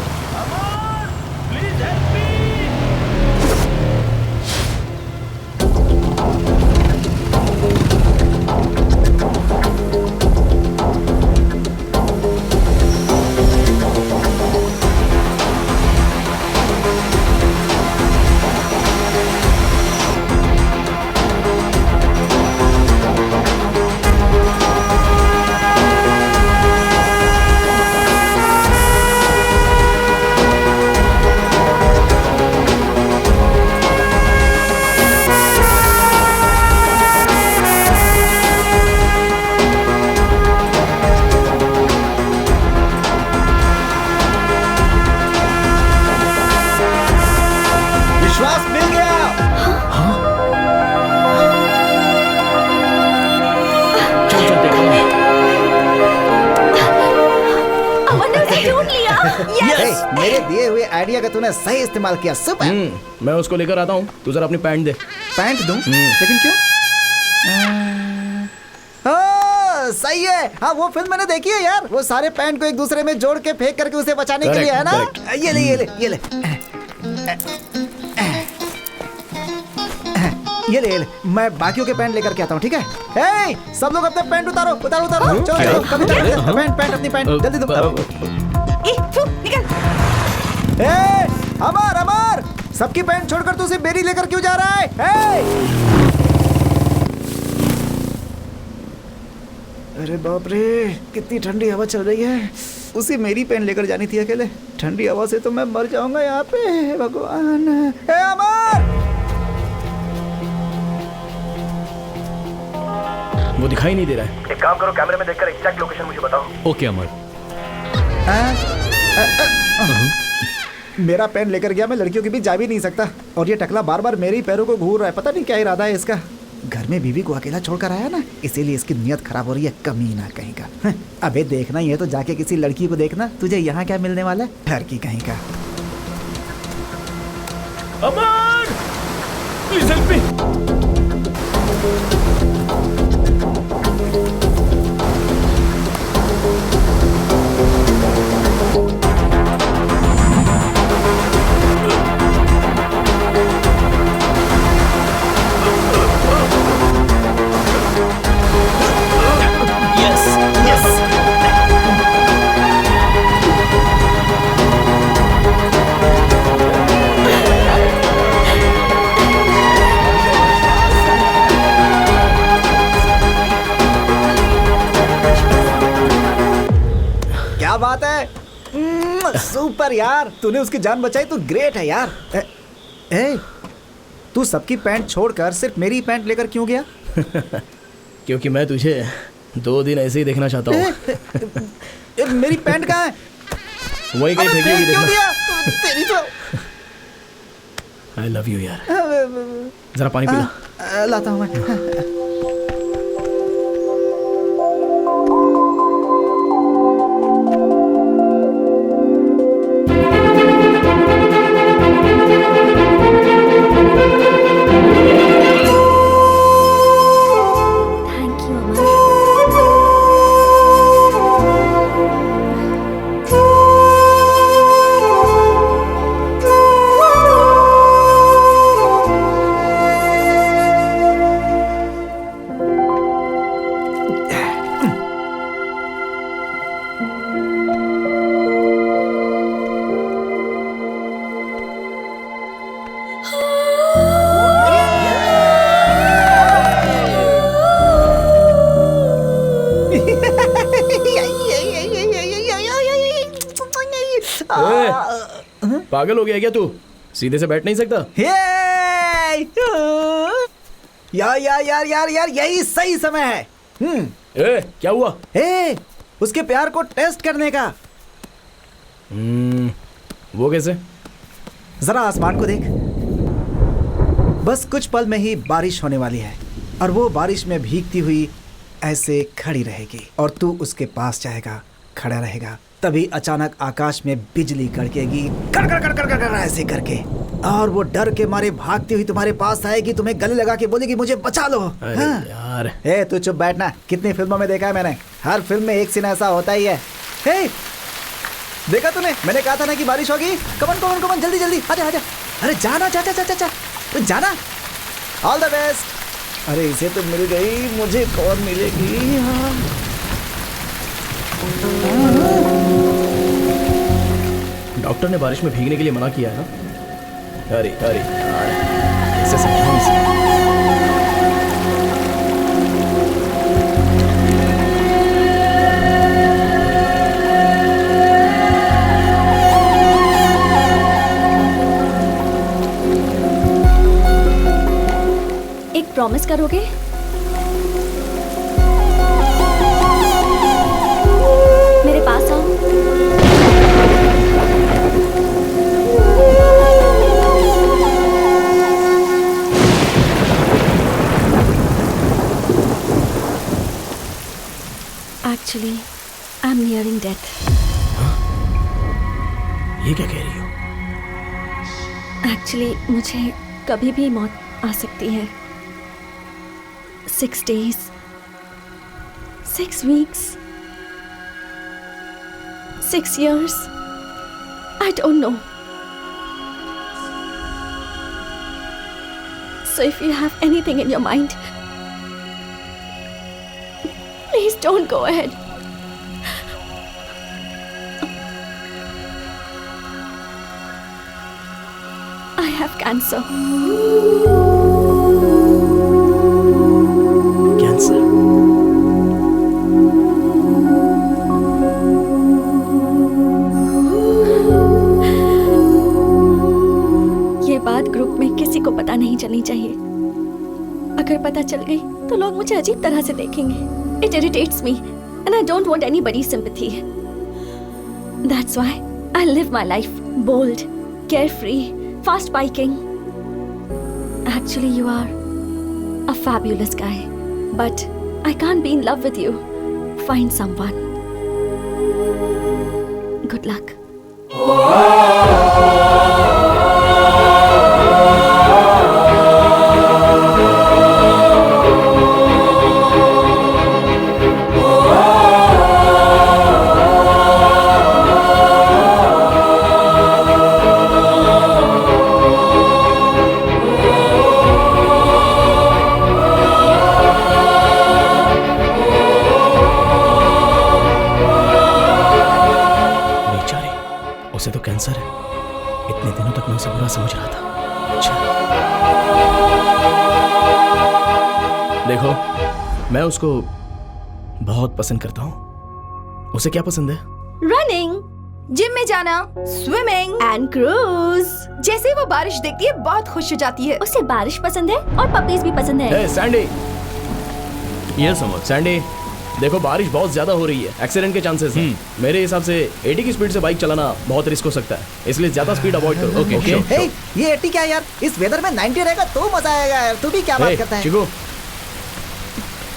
विश्वास मिल गया। चल चल देखो। अमन ने उसे ढूंढ लिया। हे, मेरे दिए हुए आइडिया का तूने सही इस्तेमाल किया। सुपर। मैं उसको लेकर आता हूँ, तू जरा अपनी पैंट दे। पैंट दूं? लेकिन क्यों? सही है। हाँ वो फिल्म मैंने देखी है यार। वो सारे पैंट को एक दूसरे में जोड़ के फेंक करके उसे बचाने के लिए है ना। ये ले ये ले ये ले ये ले ये ले। मैं बाकियों के पैंट लेकर के आता हूँ, ठीक है? हे, सब लोग अपने पैंट उतारो उतारो उतारो। चलो चलो कभी पैंट पैंट अपनी पैंट जल्दी दो। निकल। अमर अमर, सबकी पैंट छोड़कर तू सिर्फ मेरी लेकर क्यों जा रहा है? अरे बाप रे, कितनी ठंडी हवा चल रही है। उसी मेरी पेन लेकर जानी थी अकेले। ठंडी हवा से तो मैं मर जाऊंगा यहाँ पे। भगवान। हे अमर! वो दिखाई नहीं दे रहा है। एक काम करो, कैमरे में देखकर एग्जैक्ट लोकेशन मुझे बताओ। ओके अमर। मेरा पेन लेकर गया, मैं लड़कियों के बीच जा भी नहीं सकता। और ये टकला बार बार मेरे ही पैरों को घूर रहा है। पता नहीं क्या इरादा है इसका। घर में बीवी को अकेला छोड़कर आया ना, इसीलिए इसकी नियत खराब हो रही है। कमीना कहीं का। अबे देखना ही है तो जाके किसी लड़की को देखना। तुझे यहाँ क्या मिलने वाला है? घर की कहीं का। अमर, प्लीज हेल्प मी। क्या बात है? सुपर यार, तूने उसकी जान बचाई तो ग्रेट है यार। तू सबकी पैंट छोड़कर सिर्फ मेरी पैंट लेकर क्यों गया? क्योंकि मैं तुझे 2 दिन ऐसे ही देखना चाहता हूँ। मेरी पैंट कहाँ है? वही कहीं फेंकी होगी, देखना। तेरी तो। आई लव यू यार। जरा पानी पिला। लाता हूँ मैं। पागल हो गया क्या तू? सीधे से बैठ नहीं सकता? यार यार यार यार यार यही सही समय है। क्या हुआ? उसके प्यार को टेस्ट करने का। वो कैसे? जरा आसमान को देख। बस कुछ पल में ही बारिश होने वाली है और वो बारिश में भीगती हुई ऐसे खड़ी रहेगी और तू उसके पास जाएगा, खड़ा रहेगा। तभी अचानक आकाश में बिजली कड़केगी, कर कर कर कर कर कर ऐसे करके, और वो डर के मारे भागती हुई तुम्हारे पास आएगी, तुम्हें गले लगा के बोलेगी मुझे बचा लो। अरे यार। ए तू चुप बैठना, कितनी फिल्मों में देखा है मैंने, हर फिल्म में एक सीन ऐसा होता ही है। हे देखा तूने, मैंने कहा था ना कि बारिश होगी। कमन कमन कमन, जल्दी जल्दी आजा आजा। अरे जाना, जा जा जा जा, तो जाना। All the best. अरे इसे तो मिल गई, मुझे कौन मिलेगी? डॉक्टर ने बारिश में भीगने के लिए मना किया है ना? अरे अरे यार, इसे समझाओ इसे। एक प्रॉमिस करोगे? मेरे पास आओ। Actually, I'm nearing death. ये क्या कह रही हो? Actually, मुझे कभी भी मौत आ सकती है। 6 days, 6 weeks, 6 years. I don't know. So if you have anything in your mind, please don't go ahead. I have cancer. Cancer? ये बात ग्रुप में किसी को पता नहीं चलनी चाहिए। अगर पता चल गई तो लोग मुझे अजीब तरह से देखेंगे। It irritates me and I don't want anybody's sympathy. That's why I live my life bold, carefree, fast biking. Actually, you are a fabulous guy, but I can't be in love with you. Find someone. Good luck. उसे तो cancer है। इतने दिनों तक मैं उसे बुरा समझ रहा था। अच्छा। देखो, मैं उसको बहुत पसंद करता हूँ। उसे क्या पसंद है? रनिंग, जिम में जाना, स्विमिंग एंड क्रूज। जैसे ही वो बारिश देखती है बहुत खुश हो जाती है। उसे बारिश पसंद है और पपीज भी पसंद है। हे सैंडी, ये समझ। सैंडी, देखो बारिश बहुत ज्यादा हो रही है, एक्सीडेंट के चांसेस हैं। मेरे हिसाब से 80 की स्पीड से बाइक चलाना बहुत रिस्क हो सकता है, इसलिए ज्यादा स्पीड अवॉइड करो। Okay okay. हे ये 80 क्या यार, इस वेदर में 90 रहेगा तो मजा आएगा यार। तू भी क्या बात करता है? Chiku,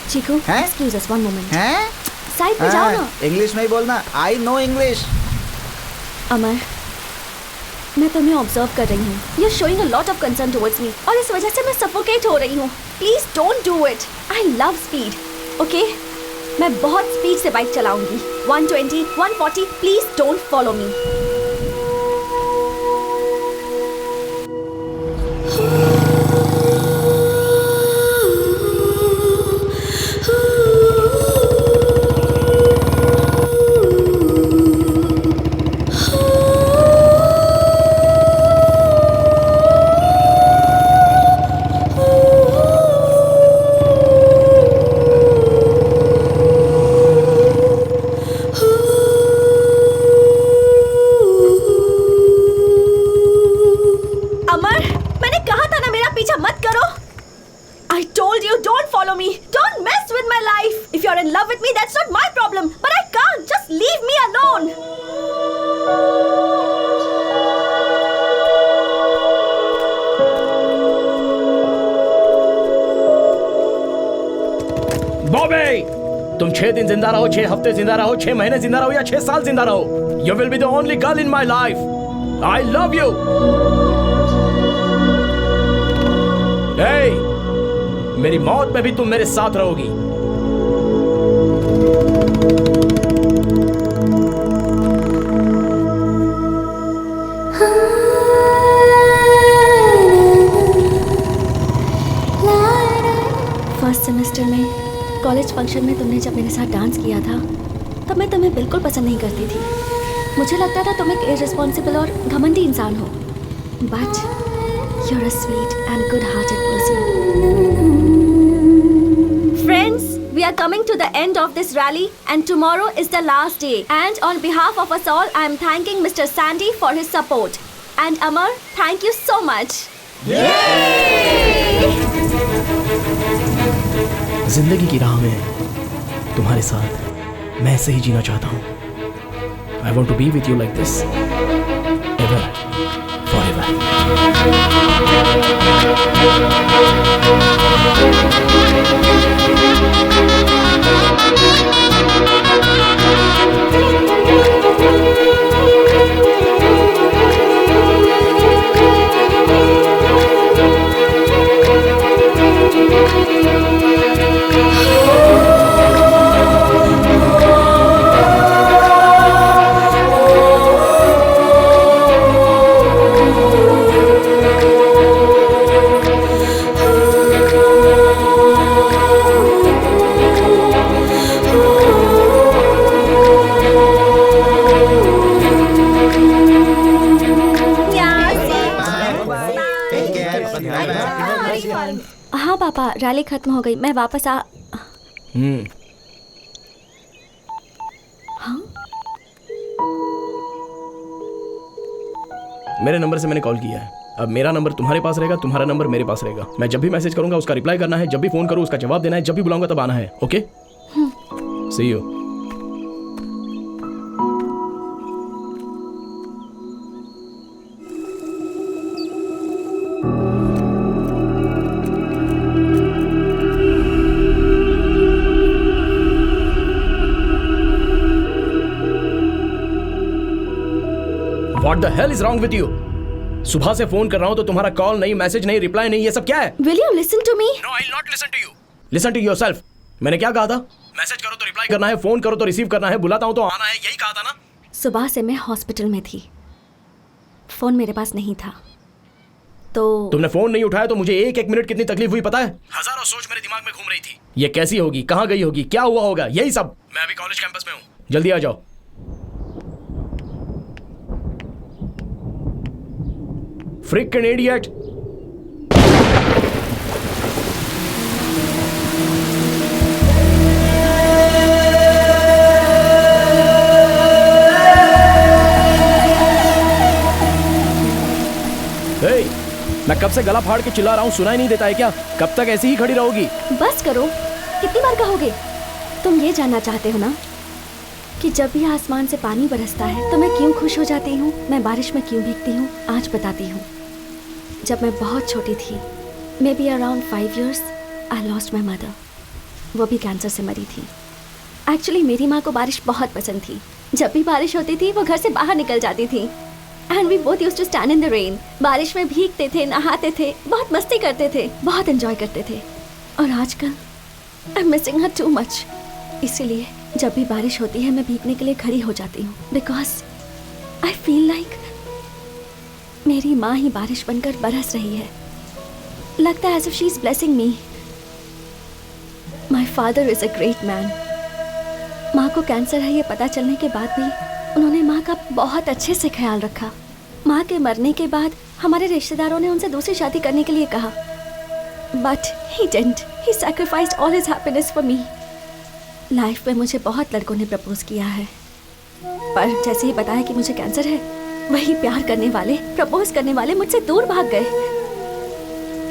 Chiku, excuse us one moment. हैं? साइड में जाओ ना। इंग्लिश में ही बोलना। I know English. अमर, मैं तुम्हें ऑब्जर्व कर रही हूँ। You are showing a lot of concern towards me और इस वजह से मैं सफोकेट हो रही हूँ। Please don't do it. I love speed. Okay, मैं बहुत स्पीड से बाइक चलाऊंगी। 120, 140। Please don't follow me. If you're in love with me, that's not my problem. But I can't. Just leave me alone. Bobby, तुम 6 दिन जिंदा रहो, 6 हफ्ते जिंदा रहो, 6 महीने जिंदा रहो या 6 साल जिंदा रहो, you will be the only girl in my life. I love you. मेरी मौत में भी तुम मेरे साथ रहोगी। फर्स्ट सेमेस्टर में कॉलेज फंक्शन में तुमने जब मेरे साथ डांस किया था तब मैं तुम्हें बिल्कुल पसंद नहीं करती थी। मुझे लगता था तुम एक इररिस्पॉन्सिबल और घमंडी इंसान हो, but you're a sweet and good-hearted person. Friends, we are coming to the end of this rally and tomorrow is the last day. And on behalf of us all, I am thanking Mr. Sandy for his support. And Amar, thank you so much. जिंदगी की राह में तुम्हारे साथ मैं ऐसे ही जीना चाहता हूँ। I want to be with you like this, ever, forever. हाँ पापा, रैली खत्म हो गई, मैं वापस आ। हाँ? मेरे नंबर से मैंने कॉल किया है। अब मेरा नंबर तुम्हारे पास रहेगा, तुम्हारा नंबर मेरे पास रहेगा। मैं जब भी मैसेज करूंगा उसका रिप्लाई करना है, जब भी फोन करूँ उसका जवाब देना है, जब भी बुलाऊंगा तब आना है। Okay, see you. What the hell is wrong with you? सुबह से फोन कर रहा हूं तो तुम्हारा कॉल नहीं, मैसेज नहीं, रिप्लाई नहीं, ये सब क्या है? Will you listen to me? No, I'll not listen to you. Listen to yourself. मैंने क्या कहा था? मैसेज करो तो रिप्लाई करना है, फोन करो तो रिसीव करना है, बुलाता हूं तो आना है, यही कहा था ना? सुबह से मैं हॉस्पिटल में थी, फोन मेरे पास नहीं था, तो तुमने फोन नहीं उठाया तो मुझे एक मिनट कितनी तकलीफ हुई पता है? हजारों सोच मेरे दिमाग में घूम रही थी। ये कैसी होगी, कहाँ गई होगी, क्या हुआ होगा, यही सब। मैं अभी कॉलेज कैंपस में हूँ, जल्दी आ जाओ। Freaking idiot! Hey, मैं कब से गला फाड़ के चिल्ला रहा हूँ, सुनाई नहीं देता है क्या? कब तक ऐसी ही खड़ी रहोगी? बस करो, कितनी बार कहोगे? तुम ये जानना चाहते हो ना कि जब भी आसमान से पानी बरसता है तो मैं क्यों खुश हो जाती हूँ, मैं बारिश में क्यों भीगती हूँ? आज बताती हूँ। जब मैं बहुत छोटी थी, may be around 5 years, I lost my mother. वो भी कैंसर से मरी थी। एक्चुअली मेरी माँ को बारिश बहुत पसंद थी। जब भी बारिश होती थी वो घर से बाहर निकल जाती थी and we both used to stand in the rain. बारिश में भीगते थे, नहाते थे, बहुत मस्ती करते थे, बहुत एंजॉय करते थे। और आजकल I am missing her too much. इसीलिए जब भी बारिश होती है मैं भीगने के लिए खड़ी हो जाती हूँ, बिकॉज आई फील लाइक मेरी माँ ही बारिश बनकर बरस रही है। लगता है as if she is blessing me. My father is a great man. माँ को कैंसर है ये पता चलने के बाद भी उन्होंने माँ का बहुत अच्छे से ख्याल रखा। माँ के मरने के बाद हमारे रिश्तेदारों ने उनसे दूसरी शादी करने के लिए कहा, but he didn't. He sacrificed all his happiness for me. Life में मुझे बहुत लड़कों ने प्रपोज किया है, पर जैसे ही बताया कि मुझे कैंसर है, वही प्यार करने वाले, प्रपोज करने वाले मुझसे दूर भाग गए।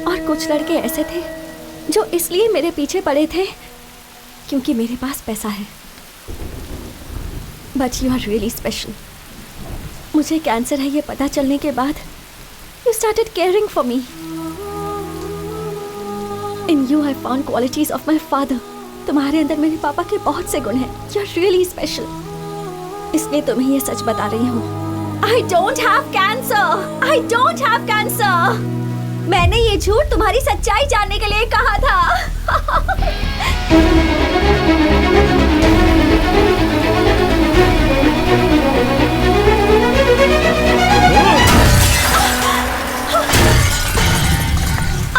और कुछ लड़के ऐसे थे जो इसलिए मेरे पीछे पड़े थे क्योंकि मेरे पास पैसा है। But you are really special. मुझे कैंसर है ये पता चलने के बाद you started caring for me. In you I found qualities of my father. तुम्हारे अंदर मेरे पापा के बहुत से गुण हैं. You are really special. इसलिए तुम्हें ये सच बता रही हूँ. I don't have cancer. I don't have cancer. मैंने ये झूठ तुम्हारी सच्चाई जानने के लिए कहा था.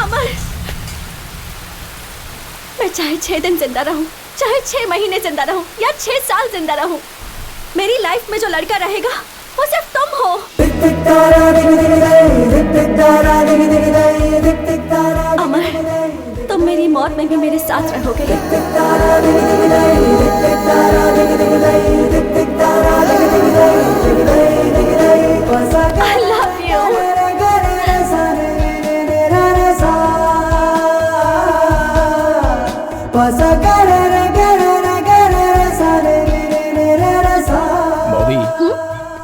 अमर, मैं चाहे 6 दिन जिंदा रहूं, चाहे 6 महीने जिंदा रहूं या 6 साल जिंदा रहूं, मेरी लाइफ में जो लड़का रहेगा वो सिर्फ तुम हो. अमर, तुम मेरी मौत में भी मेरे साथ रहोगे. I love you.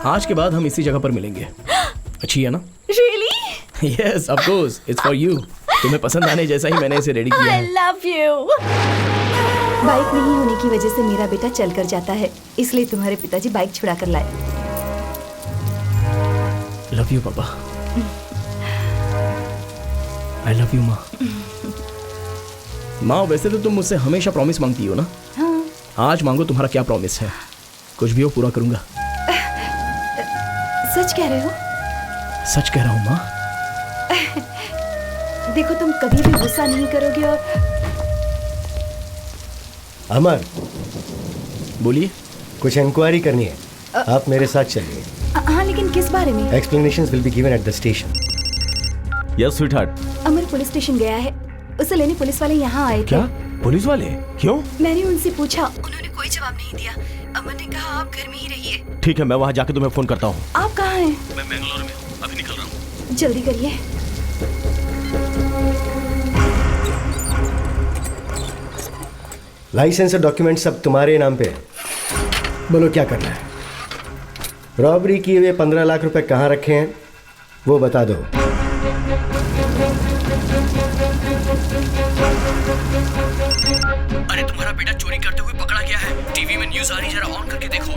आज के बाद हम इसी जगह पर मिलेंगे. अच्छी है ना? Really? Yes, of course. It's for you. तुम्हें पसंद आने जैसा ही मैंने इसे रेडी किया I है. love you. बाइक नहीं होने की वजह से मेरा बेटा चल कर जाता है, इसलिए तुम्हारे पिताजी बाइक छुड़ा कर लाए. Love you, पापा. I love you, माँ. माँ, वैसे तो तुम मुझसे हमेशा प्रॉमिस मांगती हो ना? हाँ. आज मांगो, तुम्हारा क्या प्रॉमिस है? कुछ भी हो पूरा करूंगा. सच कह रहे हो? सच कह रहा हूँ माँ. देखो, तुम कभी भी गुस्सा नहीं करोगे. और अमर, बोलिए. कुछ इंक्वायरी करनी है. आप मेरे साथ चलिए. हाँ, लेकिन किस बारे में? Explanations will be given at the station. Yes sweetheart. Amar police station गया है. उसे लेने पुलिस वाले यहाँ आए थे. क्या? पुलिस वाले? क्यों? मैंने उनसे पूछा, उन्होंने कोई जवाब नहीं दिया. अमर ने कहा आप घर में ही रहिए. ठीक है, मैं वहाँ जाके तुम्हें फोन करता हूँ. आप कहाँ हैं? मैं बेंगलोर में हूँ, अभी निकल रहा हूँ. जल्दी करिए. लाइसेंस और डॉक्यूमेंट सब तुम्हारे नाम पे है. बोलो क्या करना है. रॉबरी किए हुए 15 लाख रुपए कहाँ रखे हैं वो बता दो. अरे तुम्हारा बेटा चोरी करते हुए पकड़ा गया है. टीवी में न्यूज़ आ रही, जरा ऑन करके देखो.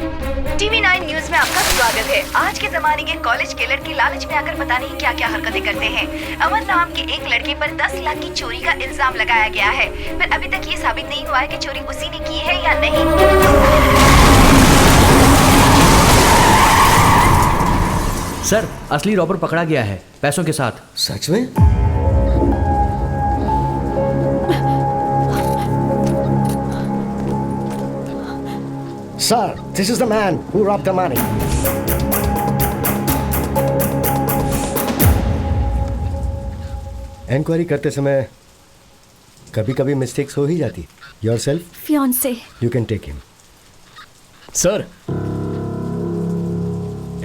TV 9 न्यूज में आपका स्वागत है. आज के जमाने के कॉलेज के लड़के लालच में आकर पता नहीं क्या क्या हरकतें करते हैं. अमर नाम के एक लड़के पर 10 लाख की चोरी का इल्जाम लगाया गया है, पर अभी तक ये साबित नहीं हुआ है कि चोरी उसी ने की है या नहीं. सर, असली रॉबर पकड़ा गया है पैसों के साथ. सच में? Sir, this is the man who robbed the money. Inquiry करते समय कभी-कभी मिस्टेक्स हो ही जाती. Yourself? Fiancé. You can take him. Sir,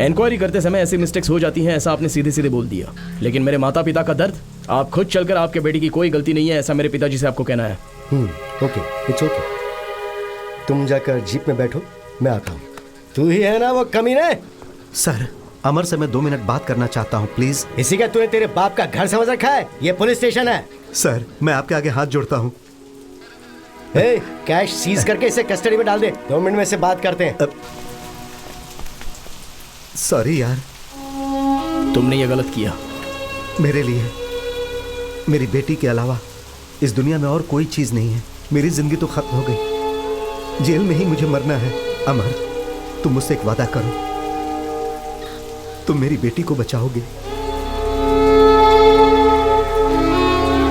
inquiry करते समय ऐसी मिस्टेक्स हो जाती हैं, ऐसा आपने सीधे सीधे बोल दिया. लेकिन मेरे माता पिता का दर्द, आप खुद चलकर आपके बेटी की कोई गलती नहीं है ऐसा मेरे पिताजी से आपको कहना है. Okay, it's okay. तुम जाकर जीप में बैठो, मैं आता हूँ. तू ही है ना वो कमीने? सर, अमर से मैं 2 मिनट बात करना चाहता हूँ प्लीज. इसी का तूने तेरे बाप का घर समझ रखा है? ये पुलिस स्टेशन है. सर, मैं आपके आगे हाथ जोड़ता हूँ. कैश सीज करके इसे कस्टडी में डाल दे. 2 मिनट में से बात करते हैं. सॉरी यार. तुमने ये गलत किया. मेरे लिए मेरी बेटी के अलावा इस दुनिया में और कोई चीज नहीं है. मेरी जिंदगी तो खत्म हो गई. जेल में ही मुझे मरना है. अमर, तुम मुझसे एक वादा करो. तुम मेरी बेटी को बचाओगे.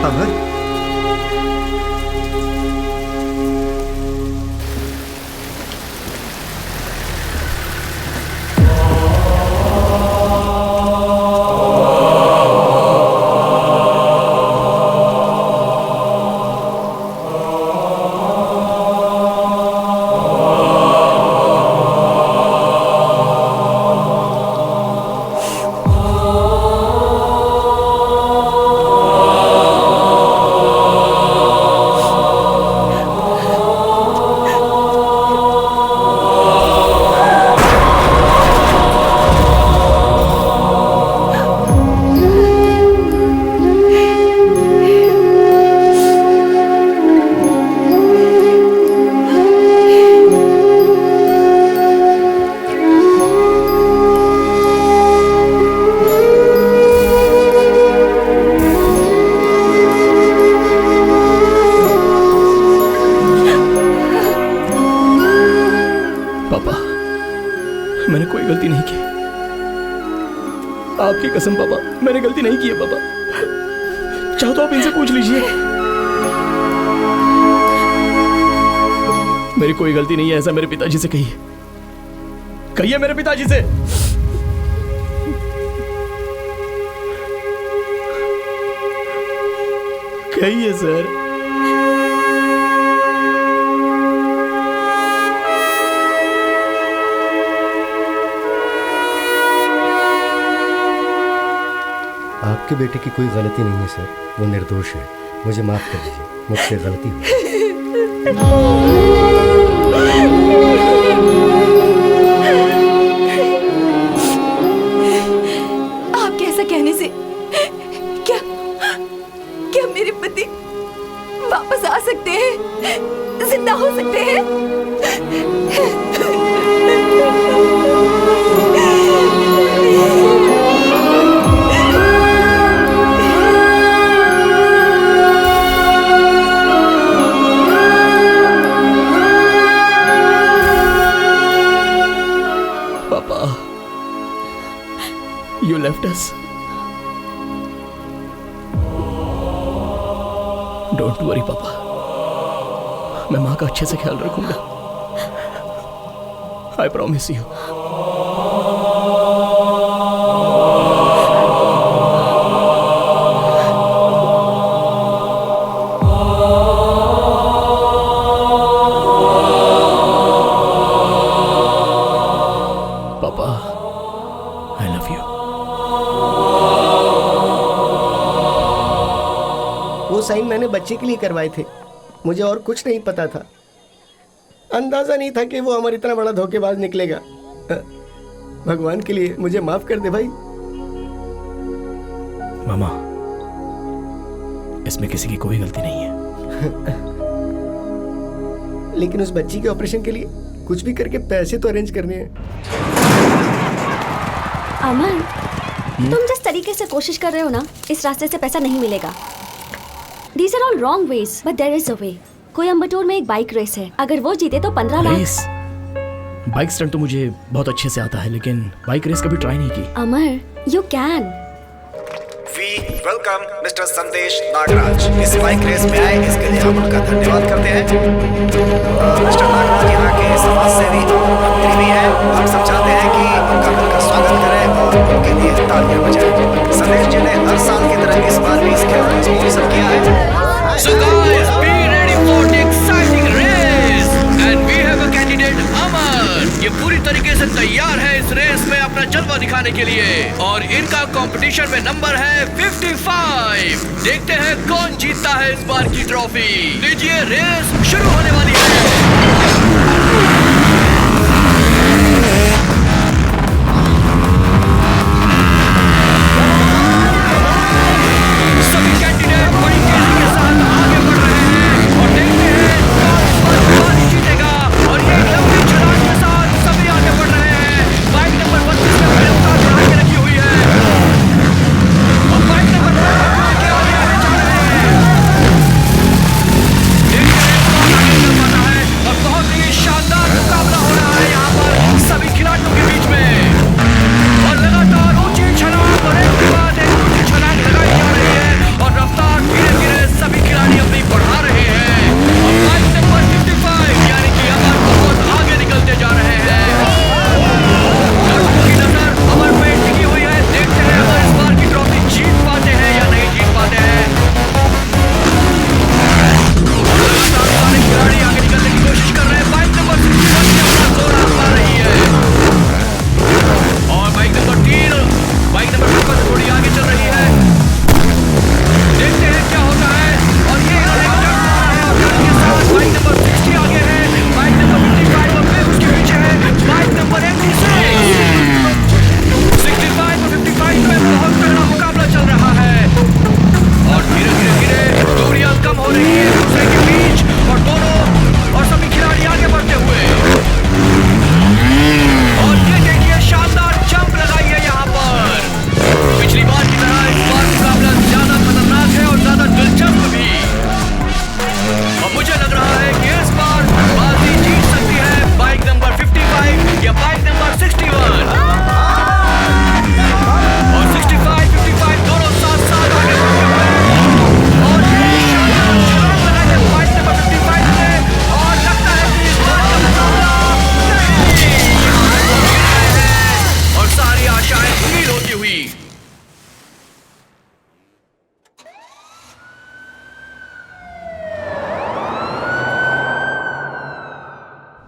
अमर. की कसम पापा, मैंने गलती नहीं की है पापा। चाहो तो आप इनसे पूछ लीजिए। मेरी कोई गलती नहीं है, ऐसा मेरे पिताजी से कहिए। कहिए मेरे पिताजी से। कहिए सर। आपके बेटे की कोई गलती नहीं है सर, वो निर्दोष है। मुझे माफ कर दीजिए, मुझसे गलती हुई। आपके ऐसा कहने से क्या क्या मेरे पति वापस आ सकते हैं, जिंदा हो सकते हैं? You left us. Don't worry, पापा। मैं माँ का अच्छे से ख्याल रखूंगा। I promise you. पापा, I love you. वो साइन मैंने बच्चे के लिए करवाए थे, मुझे और कुछ नहीं पता था। अंदाजा नहीं था कि वो हमारा इतना बड़ा धोखेबाज निकलेगा। भगवान के लिए मुझे माफ कर दे भाई। मामा, इसमें किसी की कोई गलती नहीं है। लेकिन उस बच्ची के ऑपरेशन के लिए कुछ भी करके पैसे तो अरेंज करने हैं। अमन, तुम जिस तरीके से कोशिश कर रहे हो ना, इस रास्ते से पैसा नहीं मिलेगा। These are all wrong ways, but there is a way. Coimbatore में एक बाइक रेस है, अगर वो जीते तो 15 लाख। रेस? बाइक स्टंट तो मुझे बहुत अच्छे से आता है, लेकिन बाइक रेस कभी ट्राई नहीं की। Amar, you can. We welcome mister Sandesh Nagaraj. इस बाइक रेस में आए इसके लिए हम उनका धन्यवाद करते हैं। मिस्टर नागराज यहाँ के समाज सेवी और मंत्री भी हैं। हम सब चाहते हैं कि उनका मिलकर स्वागत करें और उनके लिए तालियां बजाएं। संदेश जी ने हर साल की तरह इस बार भी इसके स्पॉन्सर किया है। So guys, be ready for the exciting race and we have a candidate अमर। ये पूरी तरीके से तैयार है इस रेस में अपना जलवा दिखाने के लिए और इनका कंपटीशन में नंबर है 55। देखते हैं कौन जीतता है इस बार की ट्रॉफी। लीजिए, रेस शुरू होने वाली है। सभी कैंडिडेट बड़ी तेजी के साथ आगे बढ़ रहे हैं और देखते हैं कौन जीतेगा। और ये लंबी छलांग के साथ सभी आगे बढ़ रहे हैं। बाइक नंबर 32 में बड़े उतार चढ़ा के रखी हुई है और बाइक नंबर 32 के आगे जा रहे हैं। देखते हैं कौन आगे चल पाता है और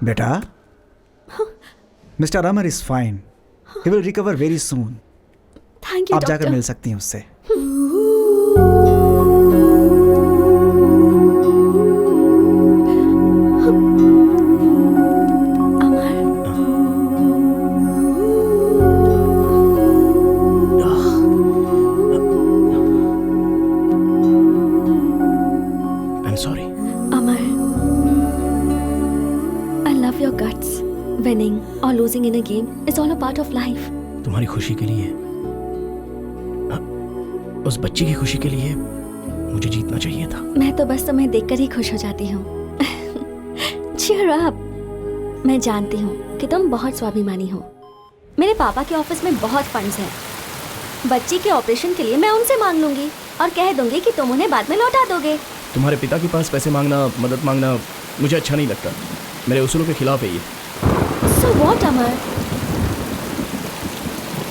बेटा, mister Amar is fine. He will recover very soon. Thank you आप जाकर डॉक्टर. मिल सकती हैं उससे. I'm sorry. Amar, I love your guts. Winning or losing in a game is all a part of life. तुम्हारी खुशी के लिए, उस बच्ची की खुशी के लिए मुझे जीतना चाहिए था. मैं तो बस तुम्हें देखकर ही खुश हो जाती हूँ. Cheer up. मैं जानती हूँ कि तुम बहुत स्वाभिमानी हो. मेरे पापा के ऑफिस में बहुत फंड्स हैं. बच्ची के ऑपरेशन के लिए मैं उनसे मांग लूंगी और कह दूंगी कि तुम उन्हें बाद में लौटा दोगे. तुम्हारे पिता के पास पैसे मांगना, मदद मांगना मुझे अच्छा नहीं लगता. मेरे उसूलों के खिलाफ है ये. So what, अमर?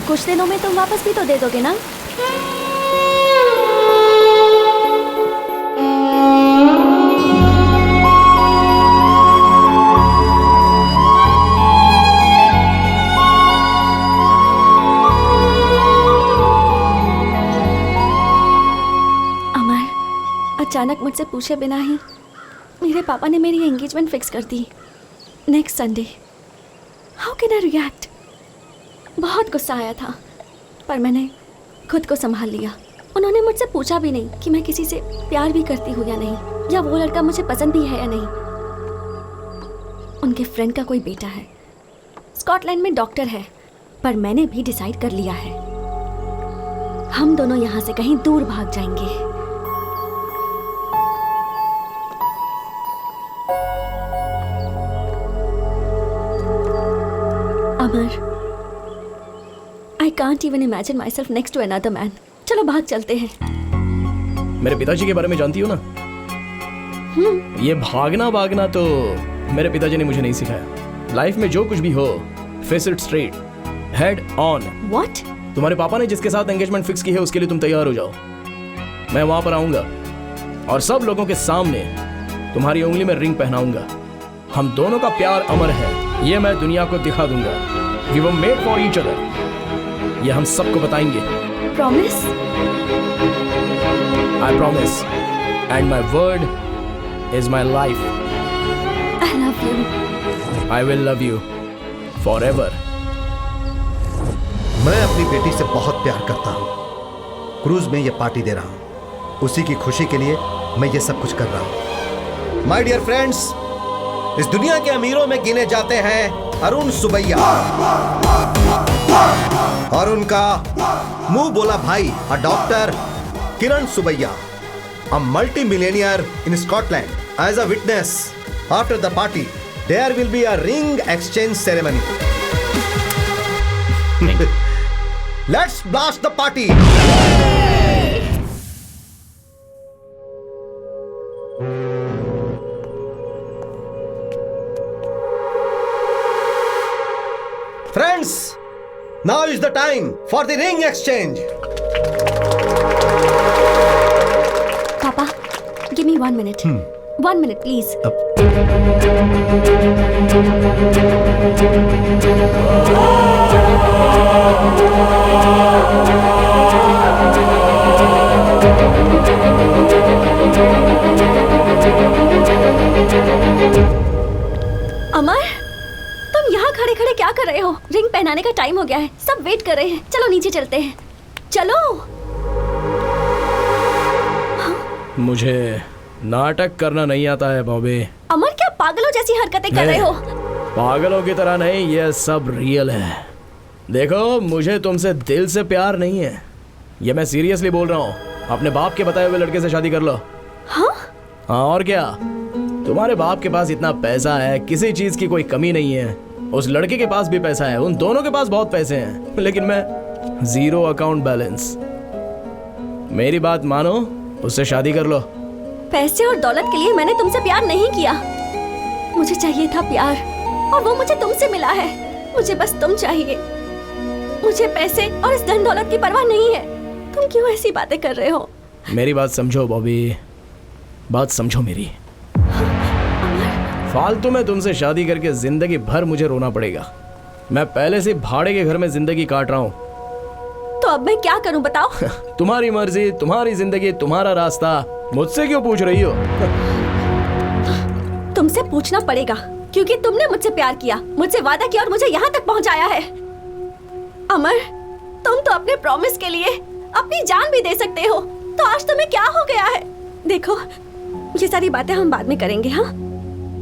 कुछ दिनों में तुम वापस भी तो दे दोगे ना? अचानक मुझसे पूछे बिना ही मेरे पापा ने मेरी एंगेजमेंट फिक्स कर दी next Sunday. How can I react? बहुत गुस्सा आया था, पर मैंने खुद को संभाल लिया. उन्होंने मुझसे पूछा भी नहीं कि मैं किसी से प्यार भी करती हूँ या नहीं, या वो लड़का मुझे पसंद भी है या नहीं. उनके फ्रेंड का कोई बेटा है, स्कॉटलैंड में डॉक्टर है, पर मैंने भी डिसाइड कर लिया है हम दोनों यहाँ से कहीं दूर भाग जाएंगे. अमर, I can't even imagine myself next to another man. चलो भाग चलते हैं. मेरे पिताजी के बारे में जानती हो ना? ये भागना भागना तो मेरे पिताजी ने मुझे नहीं सिखाया. लाइफ में जो कुछ भी हो, face it straight, head on. What? तुम्हारे पापा ने जिसके साथ एंगेजमेंट फिक्स की है उसके लिए तुम तैयार हो जाओ. मैं वहां पर आऊंगा और सब लोगों के सामने तुम्हारी उंगली में रिंग पहनाऊंगा. हम दोनों का प्यार अमर है, ये मैं दुनिया को दिखा दूंगा. We were made for each other. ये हम सबको बताएंगे. Promise? I promise. And my word is my life. I love you. I will love you forever. मैं अपनी बेटी से बहुत प्यार करता हूँ. क्रूज में ये पार्टी दे रहा हूँ. उसी की खुशी के लिए मैं ये सब कुछ कर रहा हूँ. माय डियर फ्रेंड्स, इस दुनिया के अमीरों में गिने जाते हैं अरुण सुबैया और उनका मुंह बोला भाई doctor Kiran Subbaiah, a multi millionaire in Scotland. As a witness after the party there will be a ring exchange ceremony. Let's blast the party. Friends, now is the time for the ring exchange. Papa, give me 1 minute. 1 minute, please. अमर, तुम यहाँ खड़े खड़े क्या कर रहे हो? Ring पहनाने का टाइम हो गया है, सब वेट कर रहे हैं. चलो नीचे चलते हैं. चलो. मुझे नाटक करना नहीं आता है बॉबी. अमर, क्या पागलों जैसी हरकतें कर रहे हो? पागलों की तरह नहीं, ये सब रियल है. देखो, मुझे तुमसे दिल से प्यार नहीं है, ये मैं सीरियसली बोल रहा हूँ. अपने बाप के बताए हुए लड़के से शादी कर लो. हाँ? हाँ और क्या. तुम्हारे बाप के पास इतना पैसा है, किसी चीज की कोई कमी नहीं है. उस लड़के के पास भी पैसा है, उन दोनों के पास बहुत पैसे हैं, लेकिन मैं जीरो अकाउंट बैलेंस. मेरी बात मानो, उससे शादी कर लो. पैसे और दौलत के लिए मैंने तुमसे प्यार नहीं किया. मुझे चाहिए था प्यार, और वो मुझे तुमसे मिला है. मुझे बस तुम चाहिए. मुझे पैसे और इस धन दौलत की परवाह नहीं है. तुम क्यों ऐसी बातें कर रहे हो? मेरी बात समझो बॉबी, बात समझो मेरी. फालतू में तुमसे शादी करके जिंदगी भर मुझे रोना पड़ेगा। मैं पहले से भाड़े के घर में जिंदगी काट रहा हूँ। तो अब मैं क्या करूं बताओ? तुम्हारी मर्जी, तुम्हारी जिंदगी, तुम्हारा रास्ता, मुझसे क्यों पूछ रही हो? तुमसे पूछना पड़ेगा क्योंकि तुमने मुझसे प्यार किया, मुझसे वादा किया और मुझे यहाँ तक पहुँचाया है। अमर, तुम तो अपने प्रॉमिस के लिए अपनी जान भी दे सकते हो, तो आज तुम्हें क्या हो गया है? देखो, ये सारी बातें हम बाद में करेंगे, हाँ?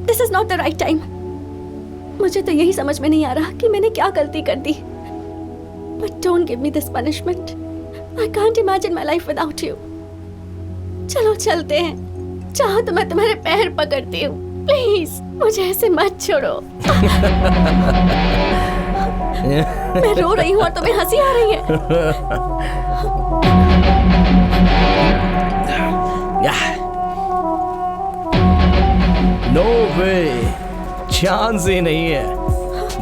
This is not the right time. मुझे तो यही समझ में नहीं आ रहा कि मैंने क्या गलती कर दी। But don't give me this punishment. I can't imagine my life without you. चलो चलते हैं, चाहो तो मैं तुम्हारे पैर पकड़ती हूँ। प्लीज मुझे ऐसे मत छोड़ो। मैं रो रही हूँ और तुम्हें हंसी आ रही है। नो वे, चांस ही नहीं है।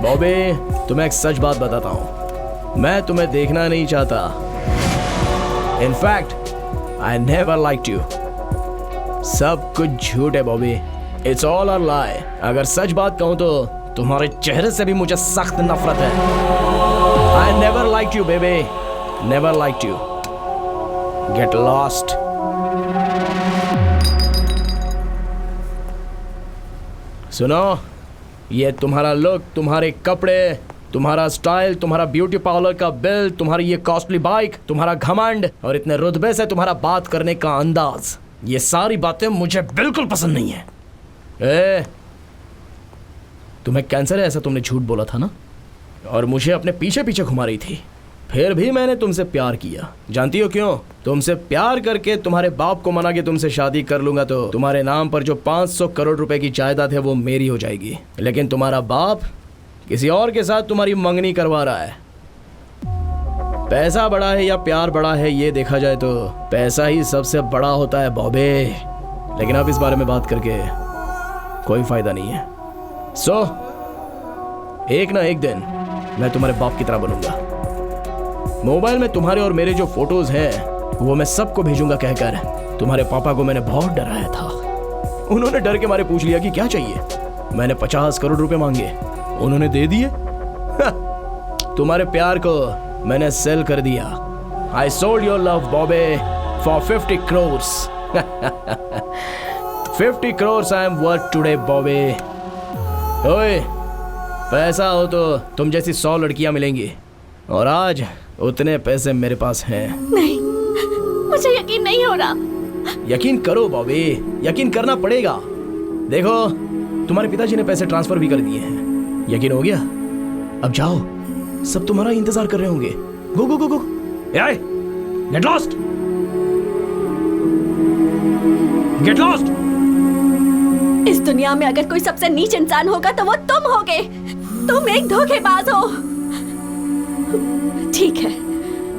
बॉबी, तुम्हें एक सच बात बताता हूँ, मैं तुम्हें देखना नहीं चाहता। In fact I never liked you. सब कुछ झूठ है बॉबी, इट्स ऑल अ लाई। अगर सच बात कहूँ तो तुम्हारे चेहरे से भी मुझे सख्त नफरत है। I never liked you baby, never liked you. Get lost. सुनो, ये तुम्हारा लुक, तुम्हारे कपड़े, तुम्हारा स्टाइल, तुम्हारा ब्यूटी पार्लर का बिल, तुम्हारी ये कॉस्टली बाइक, तुम्हारा घमंड और इतने रुतबे से तुम्हारा बात करने का अंदाज, ये सारी बातें मुझे बिल्कुल पसंद नहीं है। ए, तुम्हें कैंसर है ऐसा तुमने झूठ बोला था ना, और मुझे अपने पीछे पीछे घुमा रही थी। फिर भी मैंने तुमसे प्यार किया। जानती हो क्यों? तुमसे प्यार करके तुम्हारे बाप को मना के तुमसे शादी कर लूंगा तो तुम्हारे नाम पर जो 500 करोड़ रुपए की जायदाद है वो मेरी हो जाएगी। लेकिन तुम्हारा बाप किसी और के साथ तुम्हारी मंगनी करवा रहा है। पैसा बड़ा है या प्यार बड़ा है, ये देखा जाए तो पैसा ही सबसे बड़ा होता है बॉबे। लेकिन अब इस बारे में बात करके कोई फायदा नहीं है। सो एक ना एक दिन मैं तुम्हारे बाप की तरह बनूंगा। मोबाइल में तुम्हारे और मेरे जो फोटोज हैं वो मैं सबको भेजूंगा कहकर तुम्हारे पापा को मैंने बहुत डराया था। उन्होंने डर के मारे पूछ लिया कि क्या चाहिए। मैंने 50 करोड़ रुपए मांगे, उन्होंने दे दिए। तुम्हारे प्यार को मैंने सेल कर दिया। I sold your love Bobby for 50 crores। 50 crores I am worth today Bobby. ओए, पैसा हो तो तुम जैसी 100 लड़कियां मिलेंगी, और आज उतने पैसे मेरे पास हैं। नहीं, मुझे यकीन नहीं हो रहा। यकीन करो बॉबी, यकीन करना पड़ेगा। देखो, तुम्हारे पिताजी ने पैसे ट्रांसफर भी कर दिए हैं। यकीन हो गया? अब जाओ, सब तुम्हारा इंतजार कर रहे होंगे। गो गो गो गो, गेट लॉस्ट, गेट लॉस्ट। इस दुनिया में अगर कोई सबसे नीच इंसान होगा तो वो तुम होगे। तुम एक धोखेबाज हो। ठीक है,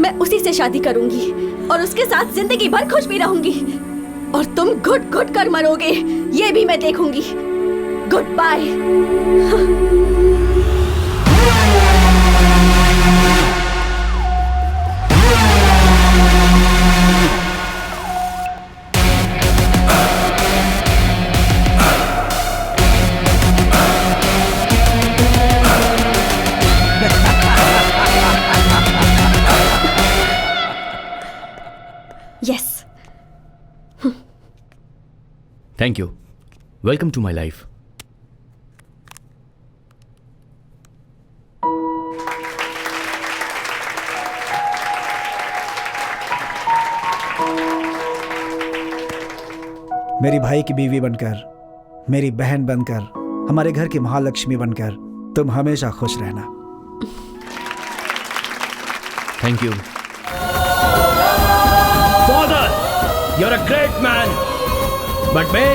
मैं उसी से शादी करूंगी और उसके साथ जिंदगी भर खुश भी रहूंगी, और तुम घुट घुट कर मरोगे ये भी मैं देखूंगी। Good bye. Yes. Thank you. Welcome to my life. मेरी भाई की बीवी बनकर, मेरी बहन बनकर, हमारे घर की महालक्ष्मी बनकर तुम हमेशा खुश रहना। Thank you. Father, you're a great man, but me?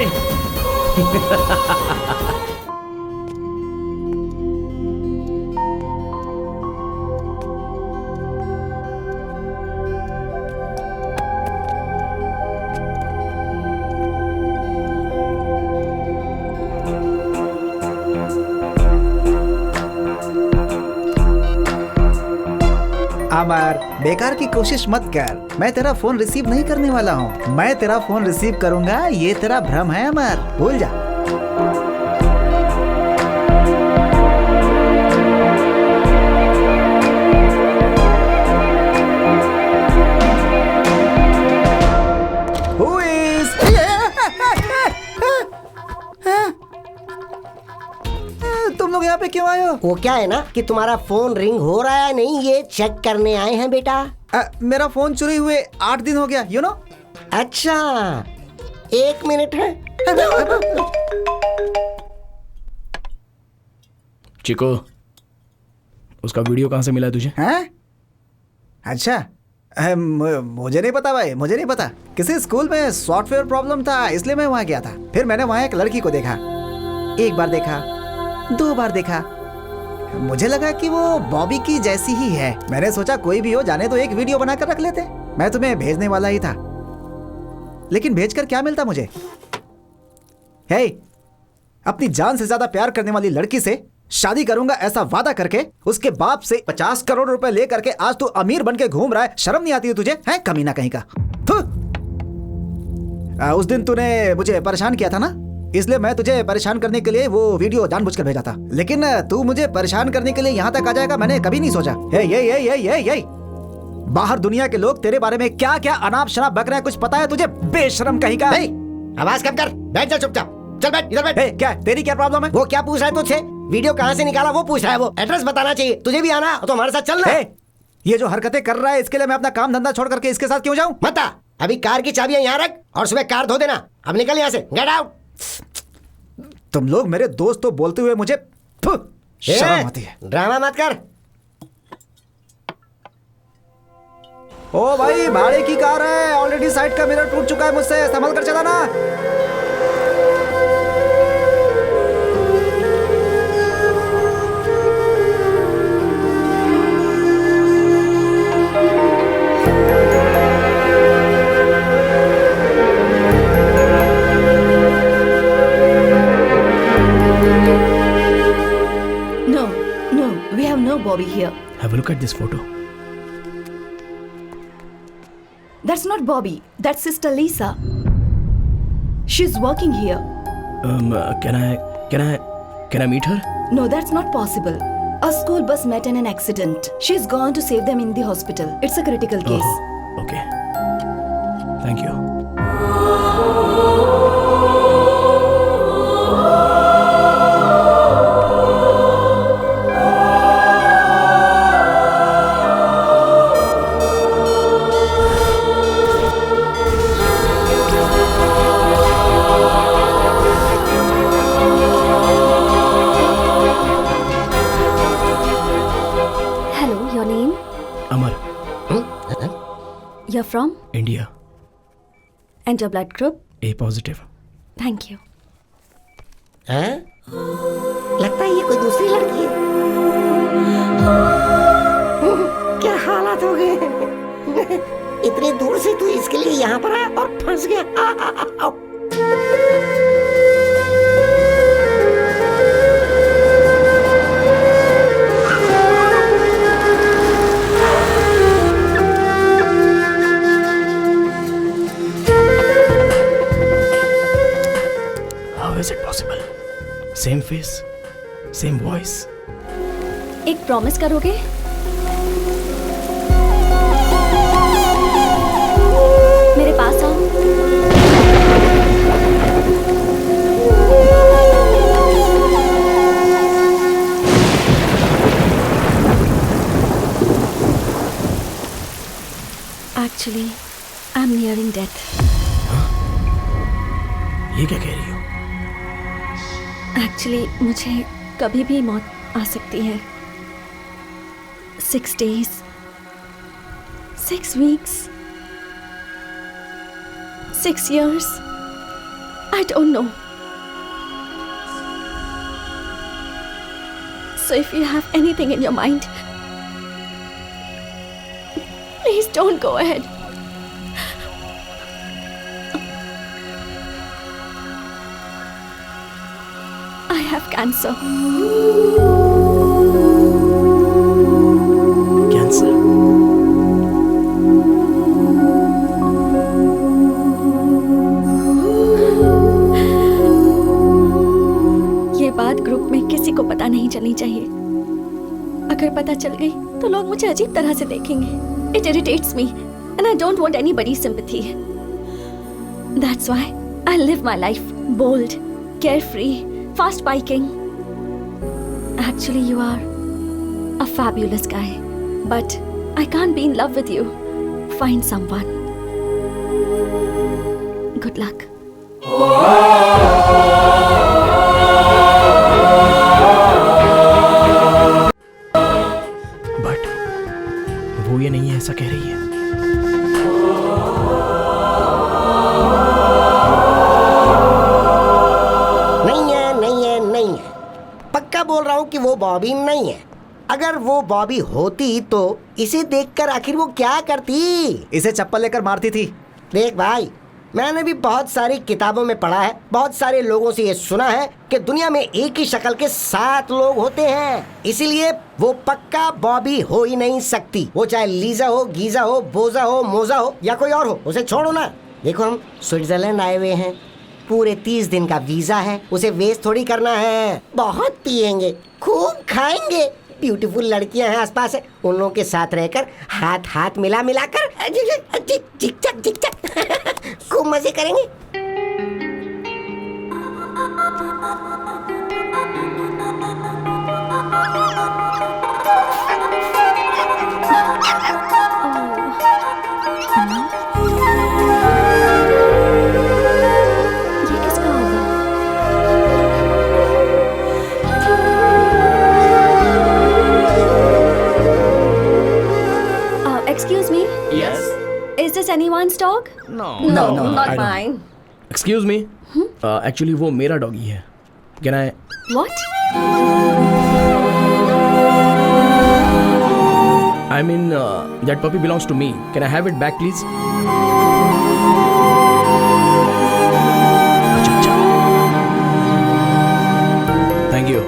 अमर, बेकार की कोशिश मत कर। मैं तेरा फोन रिसीव नहीं करने वाला हूँ। मैं तेरा फोन रिसीव करूंगा, ये तेरा भ्रम है अमर, भूल जा। वो क्या है ना कि तुम्हारा फोन रिंग हो रहा है नहीं, ये चेक करने आए हैं बेटा। मेरा फोन चोरी हुए 8 दिन हो गया, यू नो। अच्छा, 1 मिनट है। चिको, उसका वीडियो कहाँ से मिला तुझे? हैं? अच्छा, मुझे नहीं पता भाई, मुझे नहीं पता। किसी स्कूल में सॉफ्टवेयर प्रॉब्लम था, इसलिए मैं वहाँ गया था। फिर मैंने वहाँ एक लड़की को देखा, 1 बार देखा, 2 बार देखा, मुझे लगा कि वो बॉबी की जैसी ही है। मैंने सोचा कोई भी हो, जाने तो एक वीडियो बनाकर रख लेते। मैं तुम्हें भेजने वाला ही था, लेकिन भेजकर क्या मिलता मुझे? हे, अपनी जान से ज्यादा प्यार करने वाली लड़की से शादी करूंगा ऐसा वादा करके उसके बाप से 50 करोड़ रुपए लेकर के आज तू अमीर बन के घूम रहा है। शर्म नहीं आती है तुझे? है कमीना कहीं का। उस दिन तूने मुझे परेशान किया था ना, इसलिए मैं तुझे परेशान करने के लिए वो वीडियो जानबूझकर भेजा था। लेकिन तू मुझे परेशान करने के लिए यहाँ तक आ जाएगा, मैंने कभी नहीं सोचा। ये बाहर दुनिया के लोग तेरे बारे में क्या क्या अनाप शनाप बक रहे हैं, कुछ पता है तुझे? बेशरम कहीं का। आवाज कम कर, बैठ जा चुपचाप। चल बैठ, इधर बैठ। क्या तेरी क्या प्रॉब्लम है? वो क्या पूछ रहा है तुझसे? वीडियो कहाँ से निकाला वो पूछ रहा है। वो एड्रेस बताना चाहिए। तुझे भी आना तो हमारे साथ चलना। ये जो हरकतें कर रहा है इसके लिए मैं अपना काम धंधा छोड़ करके इसके साथ क्यों जाऊं? मत आ। अभी कार की चाबियां यहाँ रख और सुबह कार धो देना। अब निकल यहाँ से, गेट आउट। तुम लोग मेरे दोस्त तो बोलते हुए मुझे शर्म आती है। ड्रामा मत कर। ओ भाई, भाड़े की कार है, ऑलरेडी साइड का मिरर टूट चुका है मुझसे, संभल कर चलाना। Bobby here. Have a look at this photo. That's not Bobby. That's Sister Lisa. She's working here. Can I meet her? No, that's not possible. A school bus met in an accident. She's gone to save them in the hospital. It's a critical case. Oh, okay. Thank you. You're from? India. And your blood group? A positive. Thank you. हैं? लगता है ये कोई दूसरी लड़की है। क्या हालात हो गए? इतने दूर से तू इसके लिए यहाँ पर आया और फंस गया। Is it possible? Same face, same voice. एक प्रॉमिस करोगे? मेरे पास आओ। Actually, I'm nearing death. ये क्या कह रही हो? एक्चुअली मुझे कभी भी मौत आ सकती है। 6 days, 6 weeks, 6 years, I don't know. So if you have anything in your mind, please don't go ahead. I have cancer. Cancer? ये बात ग्रुप में किसी को पता नहीं चलनी चाहिए। अगर पता चल गई तो लोग मुझे अजीब तरह से देखेंगे। It irritates me and I don't want anybody's sympathy. That's why I live my life bold, carefree, fast biking Actually, you are a fabulous guy, but I can't be in love with you. Find someone. Good luck. But वो ये नहीं है ऐसा कह रही है। नहीं है। पक्का बोल रहा हूँ कि वो बॉबी नहीं है। अगर वो बॉबी होती तो इसे देखकर आखिर वो क्या करती? इसे चप्पल लेकर मारती थी। देख भाई, मैंने भी बहुत सारी किताबों में पढ़ा है, बहुत सारे लोगों से ये सुना है कि दुनिया में एक ही शक्ल के 7 लोग होते हैं। इसीलिए वो पक्का बॉबी हो ही नहीं सकती। वो चाहे लीजा हो, गीजा हो, बोजा हो, मोजा हो या कोई और हो, उसे छोड़ो ना। देखो, हम स्विट्जरलैंड आए हुए हैं, पूरे 30 दिन का वीजा है, उसे वेस्ट थोड़ी करना है। बहुत पिएंगे, खूब खाएंगे, ब्यूटीफुल लड़कियां हैं आसपास है, उन लोगों के साथ रहकर हाथ हाथ मिला कर चिक चक खूब मजे करेंगे। Excuse me? Yes. Is this anyone's dog? No, not I don't. mine. Excuse me? Actually वो मेरा डॉगी है। Can I? What? I mean, that puppy belongs to me. Can I have it back, please? अच्छा। Thank you.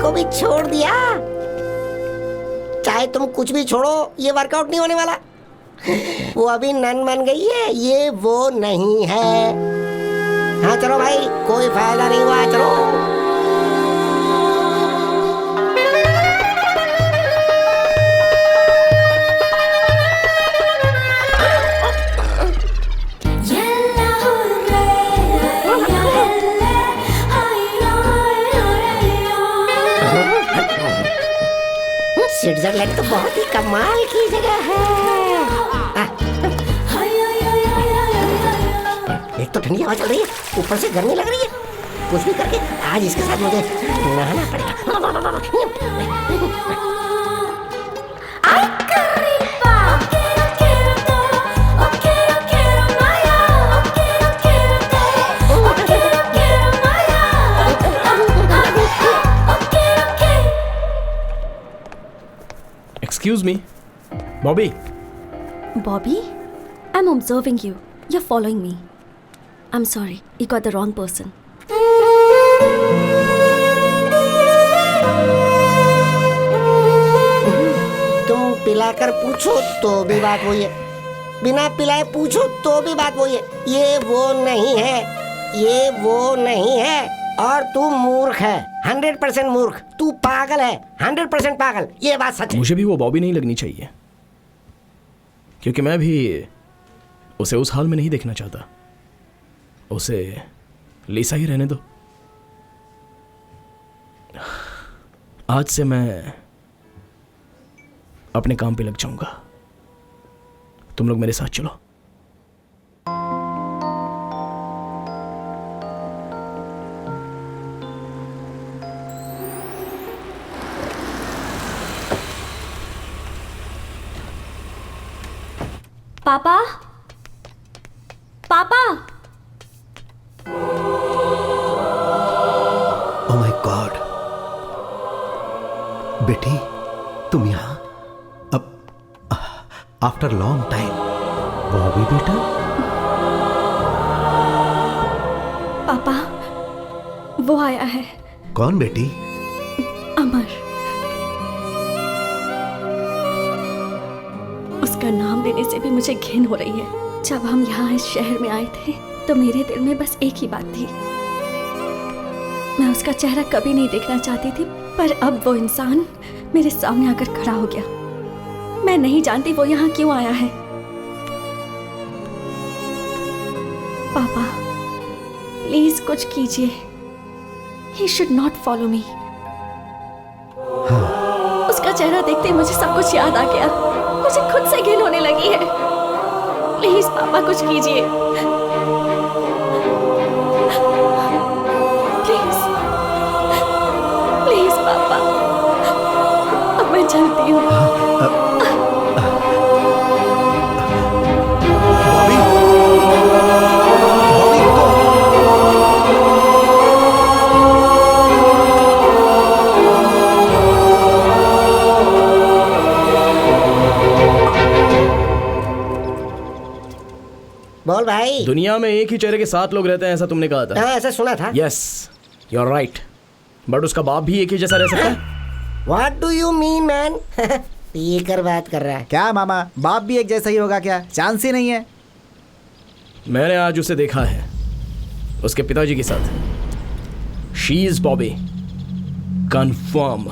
को भी छोड़ दिया। चाहे तुम कुछ भी छोड़ो, ये वर्कआउट नहीं होने वाला। वो अभी नन बन गई है, ये वो नहीं है। हाँ चलो भाई, कोई फायदा नहीं हुआ, चलो। स्विट्जरलैंड तो बहुत ही कमाल की जगह है। एक तो ठंडी हवा चल रही है, ऊपर से गर्मी लग रही है। कुछ भी करके आज इसके साथ मुझे नहाना पड़ेगा। Excuse me, Bobby. Bobby? I'm observing you. You're following me. I'm sorry, you got the wrong person. तुम पिलाकर पूछो तो भी बात वही है, बिना पिलाए पूछो तो भी बात वही है। ये वो नहीं है, ये वो नहीं है, और तू मूर्ख है, 100% मूर्ख। तू पागल है, 100% पागल। ये बात सच है। मुझे भी वो बॉबी नहीं लगनी चाहिए, क्योंकि मैं भी उसे उस हाल में नहीं देखना चाहता। उसे लीसा ही रहने दो। आज से मैं अपने काम पे लग जाऊंगा। तुम लोग मेरे साथ चलो। पापा, पापा। ओह माय गॉड, बेटी तुम यहाँ? अब आफ्टर लॉन्ग टाइम। बॉबी बेटा? पापा, वो आया है। कौन बेटी? अमर। उसका नाम लेने से भी मुझे घिन हो रही है। जब हम यहाँ इस शहर में आए थे तो मेरे दिल में बस एक ही बात थी, मैं उसका चेहरा कभी नहीं देखना चाहती थी, पर अब वो इंसान मेरे सामने आकर खड़ा हो गया। मैं नहीं जानती वो यहाँ क्यों आया है, पापा प्लीज कुछ कीजिए. He should not follow me. उसका चेहरा देखते ही मुझे सब कुछ याद आ गया. मुझे खुद से घिन होने लगी है. प्लीज पापा कुछ कीजिए. प्लीज प्लीज पापा. अब मैं चलती हूँ. बोल भाई. दुनिया में एक ही चेहरे के 7 लोग रहते हैं, ऐसा तुमने कहा था. हाँ, ऐसा सुना था. Yes, you are right. But उसका बाप भी एक ही जैसा रह सकता है. What do you mean, man? P कर बात कर रहा है. क्या मामा, बाप भी एक जैसा ही होगा क्या? चांस ही नहीं है. मैंने आज उसे देखा है उसके पिताजी के साथ. She is Bobby, confirm.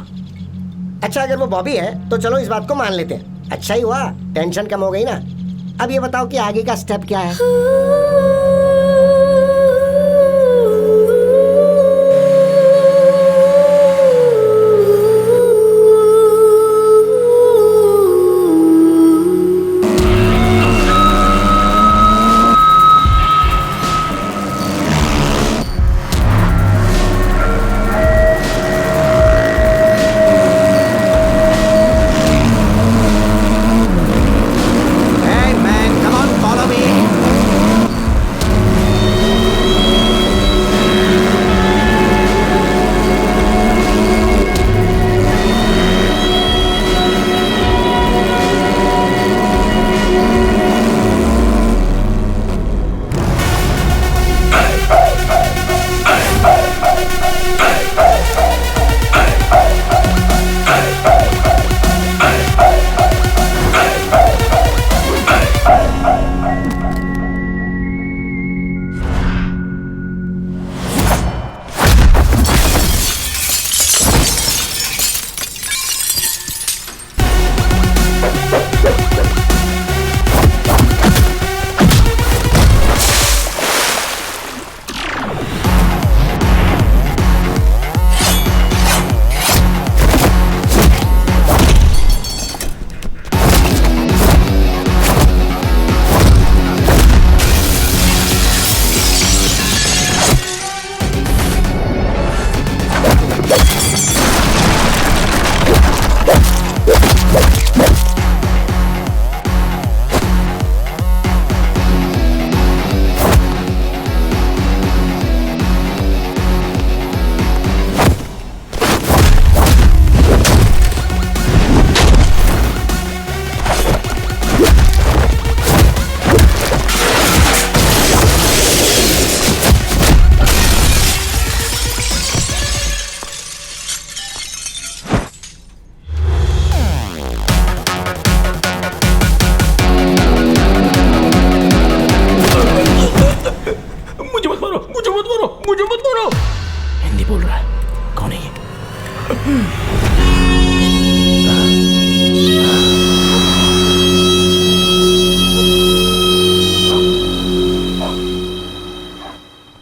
अच्छा, अगर वो बॉबी है तो चलो इस बात को मान लेते हैं. अच्छा ही हुआ, टेंशन कम हो गई ना. अब ये बताओ कि आगे का स्टेप क्या है.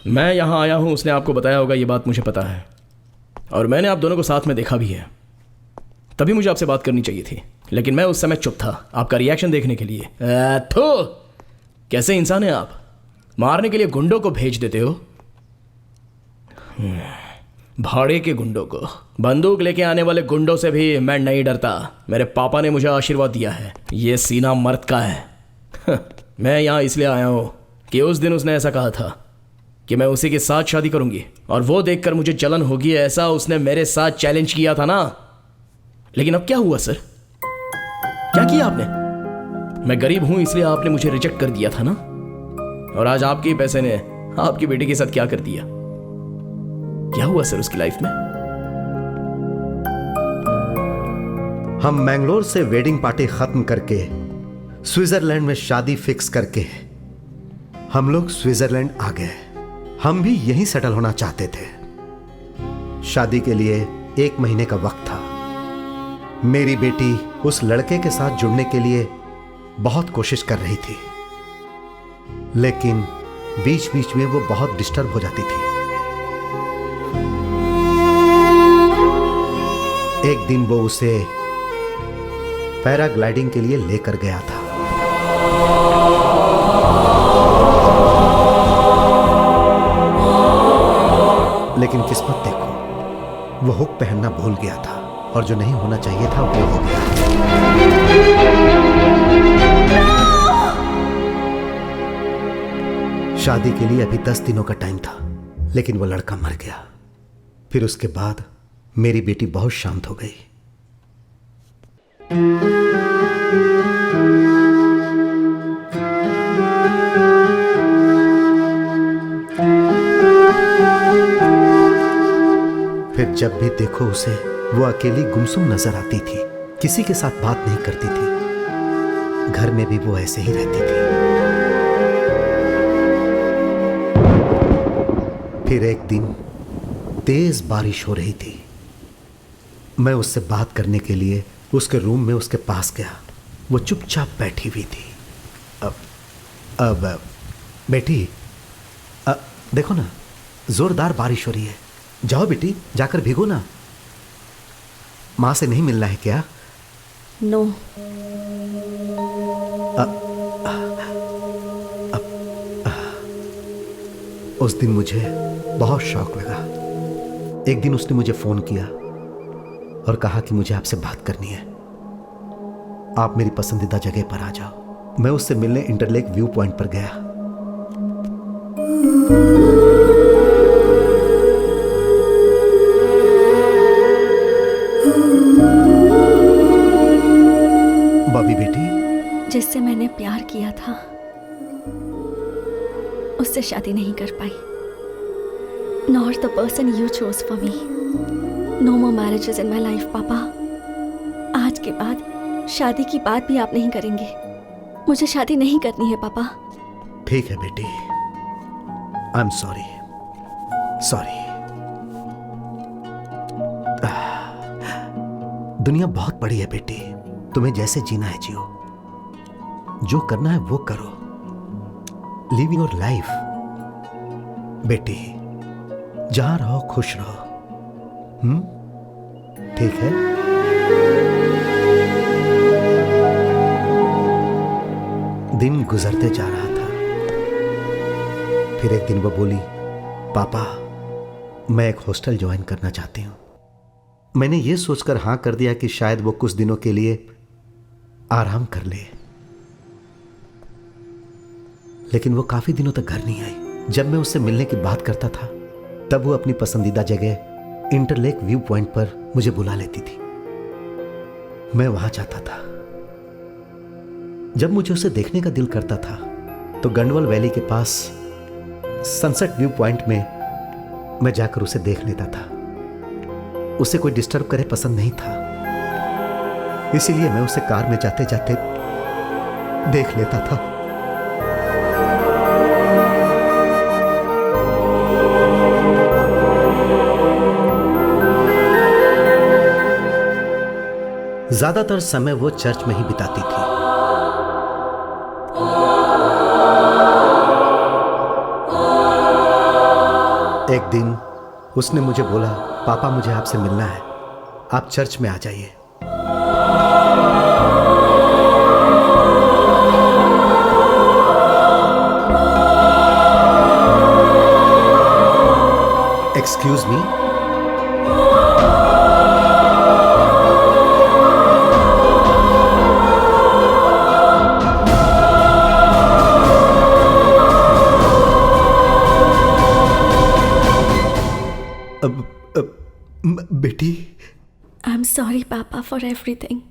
मैं यहाँ आया हूँ, उसने आपको बताया होगा, ये बात मुझे पता है. और मैंने आप दोनों को साथ में देखा भी है. तभी मुझे आपसे बात करनी चाहिए थी, लेकिन मैं उस समय चुप था आपका रिएक्शन देखने के लिए. थो, कैसे इंसान हैं आप, मारने के लिए गुंडों को भेज देते हो. भाड़े के गुंडों को. बंदूक लेके आने वाले गुंडों से भी मैं नहीं डरता. मेरे पापा ने मुझे आशीर्वाद दिया है. ये सीना मर्द का है. मैं यहाँ इसलिए आया हूँ कि उस दिन उसने ऐसा कहा था कि मैं उसी के साथ शादी करूंगी, और वो देखकर मुझे जलन होगी, ऐसा उसने मेरे साथ चैलेंज किया था ना. लेकिन अब क्या हुआ सर, क्या किया आपने? मैं गरीब हूं इसलिए आपने मुझे रिजेक्ट कर दिया था ना, और आज आपके ही पैसे ने आपकी बेटी के साथ क्या कर दिया. क्या हुआ सर उसकी लाइफ में? हम मैंगलोर से वेडिंग पार्टी खत्म करके स्विट्जरलैंड में शादी फिक्स करके हम लोग स्विट्जरलैंड आ गए. हम भी यहीं सेटल होना चाहते थे. शादी के लिए 1 महीने का वक्त था. मेरी बेटी उस लड़के के साथ जुड़ने के लिए बहुत कोशिश कर रही थी, लेकिन बीच बीच में वो बहुत डिस्टर्ब हो जाती थी। एक दिन वो उसे पैराग्लाइडिंग के लिए लेकर गया था। लेकिन किस्मत देखो, वो हुक पहनना भूल गया था और जो नहीं होना चाहिए था वो हो गया। शादी के लिए अभी 10 दिनों का टाइम था, लेकिन वो लड़का मर गया। फिर उसके बाद मेरी बेटी बहुत शांत हो गई। फिर जब भी देखो उसे, वो अकेली गुमसुम नजर आती थी, किसी के साथ बात नहीं करती थी। घर में भी वो ऐसे ही रहती थी। फिर एक दिन तेज बारिश हो रही थी। मैं उससे बात करने के लिए उसके रूम में उसके पास गया। वो चुपचाप बैठी हुई थी। अब बेटी, देखो ना, जोरदार बारिश हो रही है। जाओ बेटी, जाकर भीगो ना। माँ से नहीं मिलना है क्या? नो। उस दिन मुझे बहुत शौक लगा। एक दिन उसने मुझे फोन किया और कहा कि मुझे आपसे बात करनी है, आप मेरी पसंदीदा जगह पर आ जाओ। मैं उससे मिलने इंटरलेक व्यू पॉइंट पर गया। बॉबी बेटी, जिससे मैंने प्यार किया था उससे शादी नहीं कर पाई। Not the person you chose for me. No more marriages in my life पापा। आज के बाद शादी की बात भी आप नहीं करेंगे। मुझे शादी नहीं करनी है पापा। ठीक है बेटी, आई एम सॉरी। दुनिया बहुत बड़ी है बेटी, तुम्हें जैसे जीना है जियो, जो करना है वो करो। लिव योर लाइफ बेटी, जहां रहो खुश रहो। ठीक है? दिन गुजरते जा रहा था। फिर एक दिन वो बोली, पापा मैं एक हॉस्टल ज्वाइन करना चाहती हूं। मैंने ये सोचकर हां कर दिया कि शायद वो कुछ दिनों के लिए आराम कर ले, लेकिन वो काफी दिनों तक घर नहीं आई। जब मैं उससे मिलने की बात करता था तब वो अपनी पसंदीदा जगह इंटरलेक व्यू पॉइंट पर मुझे बुला लेती थी। मैं वहां जाता था। जब मुझे उसे देखने का दिल करता था तो गंडवल वैली के पास सनसेट व्यू पॉइंट में मैं जाकर उसे देख लेता था। उसे कोई डिस्टर्ब करे पसंद नहीं था, इसीलिए मैं उसे कार में जाते जाते देख लेता था। ज्यादातर समय वो चर्च में ही बिताती थी। एक दिन उसने मुझे बोला, पापा मुझे आपसे मिलना है, आप चर्च में आ जाइए। Excuse me? बेटी, आई एम सॉरी पापा फॉर एवरीथिंग।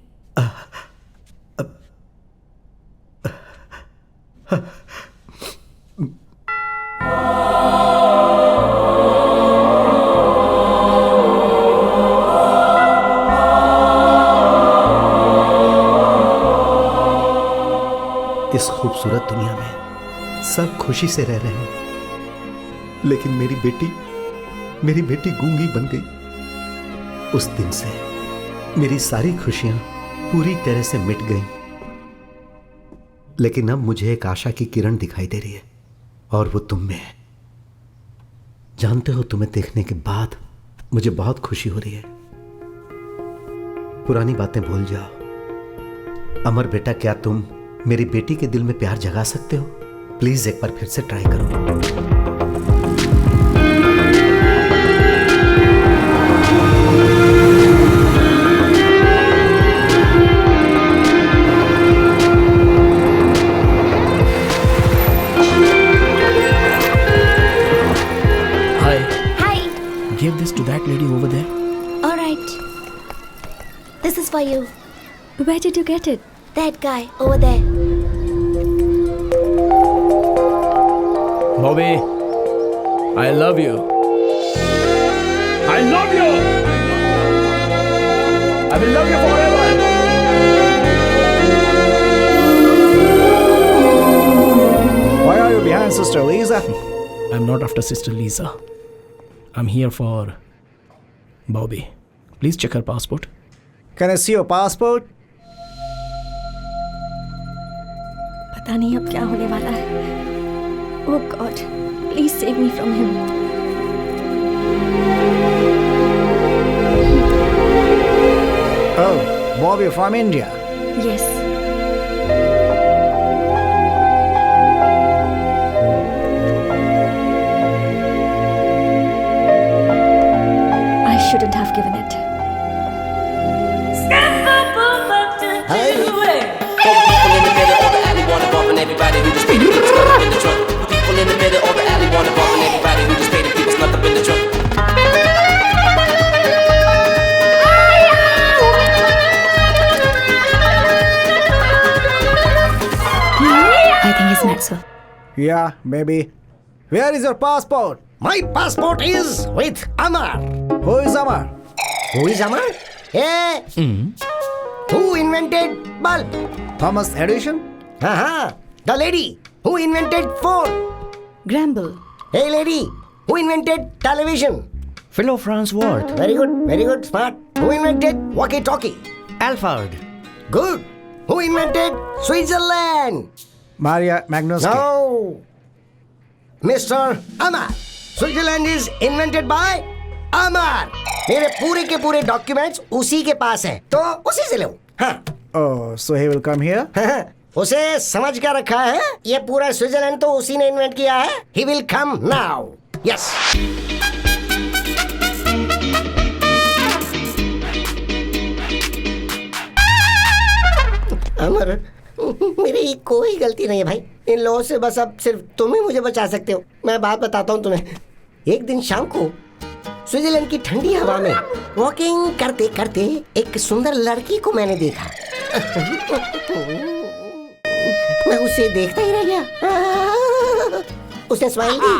इस खूबसूरत दुनिया में सब खुशी से रह रहे हैं, लेकिन मेरी बेटी गूंगी बन गई। उस दिन से मेरी सारी खुशियां पूरी तरह से मिट गईं। लेकिन अब मुझे एक आशा की किरण दिखाई दे रही है। और वो तुम में है। जानते हो, तुम्हें देखने के बाद मुझे बहुत खुशी हो रही है। पुरानी बातें भूल जाओ। अमर बेटा, क्या तुम मेरी बेटी के दिल में प्यार जगा सकते हो? प्लीज एक बार फिर से ट्राई करो। Give this to that lady over there. All right. This is for you. Where did you get it? That guy over there. Bobby, I love you. I love you. I will love you forever. Why are you behind Sister Lisa? I'm not after Sister Lisa. I'm here for Bobby. Please check her passport. Can I see your passport? पता नहीं अब क्या होने वाला है। Oh God, please save me from him. Oh, Bobby from India. Yes. I shouldn't have given it. Everybody who just paid to keep us stuck up in the trunk. People in the middle of the alley wanna bump, and everybody who just paid to keep us stuck up in the trunk. I think it's Maxwell. Yeah, maybe. Where is your passport? My passport is with Amar. Who is Amar? Who is Amar? Hey! Who invented bulb? Thomas Edison? The lady who invented phone. Gramble. Hey lady, who invented television? Philo Franz Worth. Very good, smart. Who invented walkie-talkie? Alfred. Good. Who invented Switzerland? Maria Magnusky. No. Mr. Amar. Switzerland is invented by Amar. मेरे पूरे के पूरे documents उसी के पास हैं, तो उसी से लो। हाँ। Oh, so he will come here? उसे समझ कर रखा है, ये पूरा स्विट्जरलैंड तो उसी ने इन्वेंट किया है। He will come now. Yes. अमर, मेरी कोई गलती नहीं है भाई। इन लोगों से बस अब सिर्फ तुम ही मुझे बचा सकते हो। मैं बात बताता हूँ तुम्हें। एक दिन शाम को स्विट्जरलैंड की ठंडी हवा में वॉकिंग करते करते एक सुंदर लड़की को मैंने देखा। मैं उसे देखता ही रह गया। उसने स्माइल दी।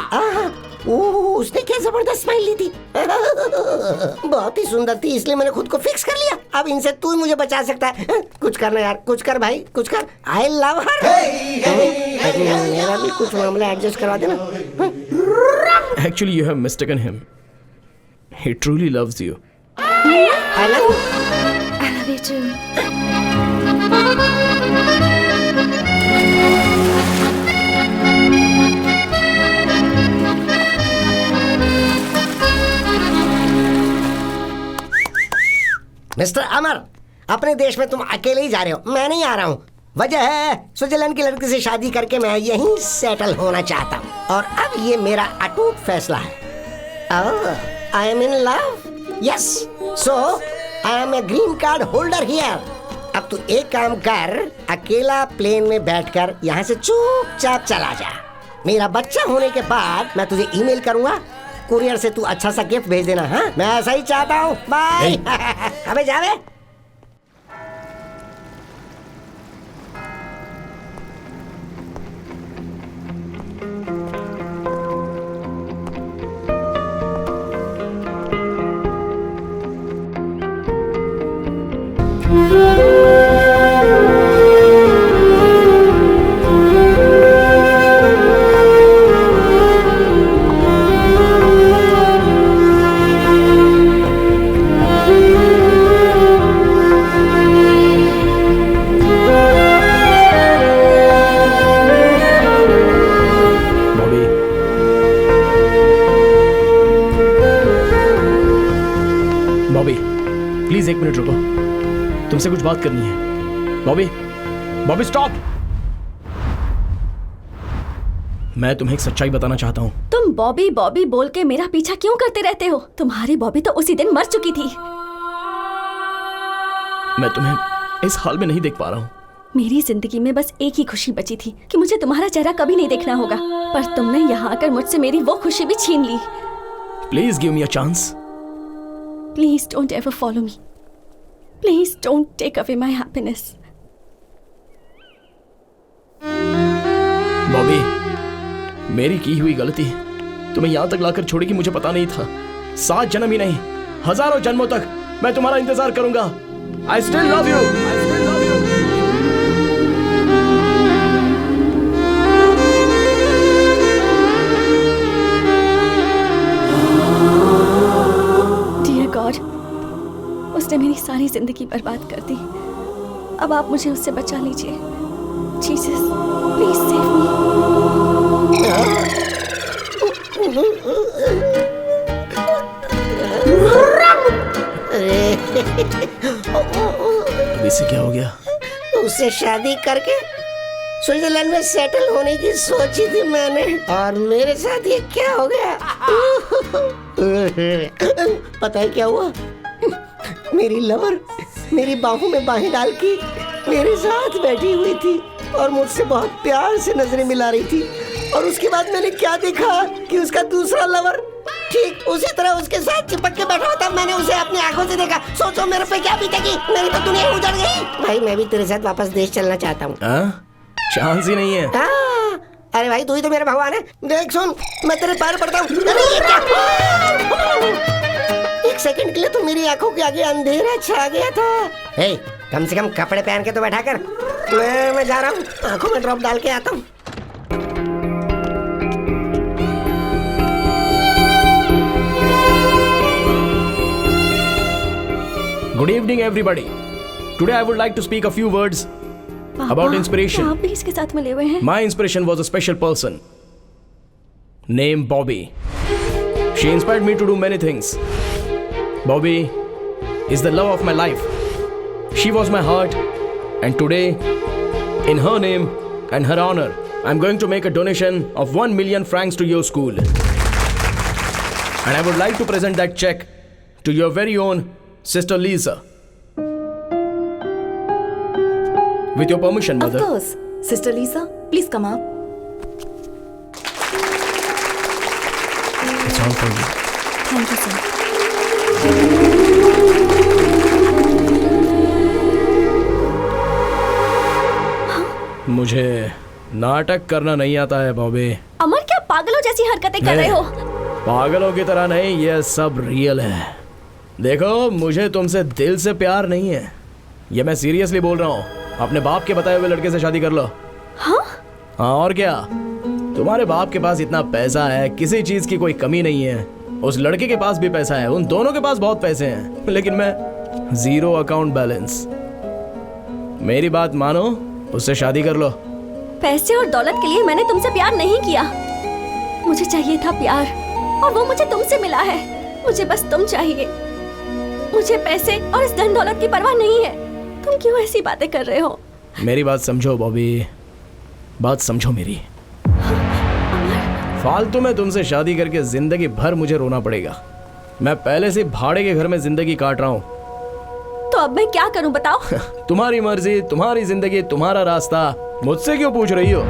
उसने क्या जबरदस्त स्माइल ली थी। बहुत ही सुंदर थी, इसलिए मैंने खुद को फिक्स कर लिया। अब इनसे तू ही मुझे बचा सकता है। कुछ करना यार, कुछ कर भाई, कुछ कर। आई लव हर। मेरा भी कुछ मामला एडजस्ट करवा देना। Actually, you have mistaken him. He truly loves you. I love you. I love you too. Mister Amar, अपने देश में तुम अकेले ही जा रहे हो, मैं नहीं आ रहा हूँ। वजह है स्विट्जरलैंड की लड़की से शादी करके मैं यहीं सेटल होना चाहता हूँ, और अब ये मेरा अटूट फैसला है। I am in love. Yes, so I am a green card holder here. अब तू एक काम कर, अकेला प्लेन में बैठकर यहाँ से चुपचाप चला जा। मेरा बच्चा होने के बाद मैं तुझे ईमेल करूंगा, कुरियर से तू अच्छा सा गिफ्ट भेज देना। हाँ, मैं ऐसा ही चाहता हूँ। बाय। अबे जावे। Bobby, प्लीज 1 मिनट रुको, तुमसे कुछ बात करनी है। बॉबी, बॉबी स्टॉप। मैं तुम्हें एक सच्चाई बताना चाहता हूँ। तुम बॉबी बॉबी बोल के मेरा पीछा क्यों करते रहते हो? तुम्हारी बॉबी तो उसी दिन मर चुकी थी। मैं तुम्हें इस हाल में नहीं देख पा रहा हूँ। मेरी जिंदगी में बस एक ही खुशी बची थी कि मुझे तुम्हारा चेहरा कभी नहीं देखना होगा, पर तुमने यहाँ आकर मुझसे मेरी वो खुशी भी छीन ली। Please give me a chance. Please don't ever follow me. Please don't take away my happiness. Bobby, मेरी की हुई गलती तुम्हें यहाँ तक लाकर छोड़ेगी मुझे पता नहीं था। 7 जन्म ही नहीं, हजारों जन्मों तक मैं तुम्हारा इंतजार करूंगा। I still love you. I still love you. Dear God, उसने मेरी सारी जिंदगी बर्बाद कर दी। अब आप मुझे उससे बचा लीजिए। Jesus, please save me. अब इसे क्या हो गया? उससे शादी करके स्विट्जरलैंड में सेटल होने की सोची थी मैंने, और मेरे साथ ये क्या हो गया? पता है क्या हुआ? मेरी लवर मेरी बाहों में बाहें डाल के मेरे साथ बैठी हुई थी और मुझसे बहुत प्यार से नजरें मिला रही थी, और उसके बाद मैंने क्या देखा कि उसका दूसरा लवर ठीक उसी तरह उसके साथ चिपक के बैठा होता। मैंने उसे अपनी आंखों से देखा। सोचो मेरे पे क्या बीतेगी। मेरी तो दुनिया उजड़ गई। भाई मैं भी तेरे साथ वापस देश चलना चाहता हूँ। चांस ही नहीं है। अरे भाई तू ही तो मेरा भगवान है। देख सुन, मैं तेरे पैर पड़ता हूँ। एक सेकंड के लिए तो मेरी आंखों के आगे अंधेरा छा गया था। हे, कम से कम कपड़े पहन के तो बैठा कर। मैं जा रहा हूँ, आंखों में ड्रॉप डाल के आता हूँ। Good evening, everybody. Today I would like to speak a few words about inspiration. आप भी इसके साथ मिले हुए हैं? My inspiration was a special person named Bobby. She inspired me to do many things. Bobby is the love of my life. She was my heart, and today, in her name and her honor, I'm going to make a donation of 1 million francs to your school. And I would like to present that check to your very own Sister Lisa. With your permission, Mother. Of course. Sister Lisa, please come up. It's all for you. Thank you, sir. मुझे नाटक करना नहीं आता है बॉबी। अमर, क्या पागलों जैसी हरकतें कर रहे हो? पागलों की तरह नहीं, ये सब रियल है। देखो, मुझे तुमसे दिल से प्यार नहीं है, ये मैं सीरियसली बोल रहा हूँ। अपने बाप के बताए हुए लड़के से शादी कर लो। हाँ? हाँ और क्या, तुम्हारे बाप के पास इतना पैसा है, किसी चीज की कोई कमी नहीं है। उस लड़के के पास भी पैसा है, उन दोनों के पास बहुत पैसे हैं, लेकिन मैं 0 अकाउंट बैलेंस। मेरी बात मानो, उससे शादी कर लो। पैसे और दौलत के लिए मैंने तुमसे प्यार नहीं किया। मुझे चाहिए था प्यार, और वो मुझे तुमसे मिला है। मुझे बस तुम चाहिए। मुझे पैसे और इस धन दौलत की परवाह नहीं है। तुम क्यों ऐसी बातें कर रहे हो? मेरी बात समझो बॉबी, बात समझो मेरी। फालतू में तुमसे शादी करके जिंदगी भर मुझे रोना पड़ेगा। मैं पहले से भाड़े के घर में जिंदगी काट रहा हूँ। तो अब मैं क्या करूं बताओ? तुम्हारी मर्जी, तुम्हारी जिंदगी, तुम्हारा रास्ता। मुझसे क्यों पूछ रही हो?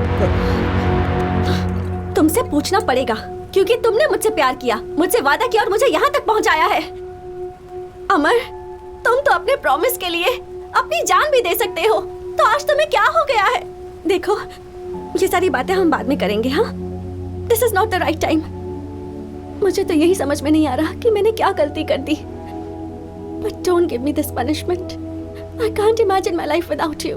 तुमसे पूछना पड़ेगा, क्योंकि तुमने मुझसे प्यार किया, मुझसे वादा किया और मुझे यहाँ तक पहुँचाया है। अमर, तुम तो अपने प्रॉमिस के लिए अपनी जान भी दे सकते हो, तो आज तुम्हें क्या हो गया है? देखो, ये सारी बातें हम बाद में करेंगे। हाँ, this is not the right time. मुझे तो यही समझ में नहीं आ रहा कि मैंने क्या गलती कर दी। But don't give me this punishment. I can't imagine my life without you.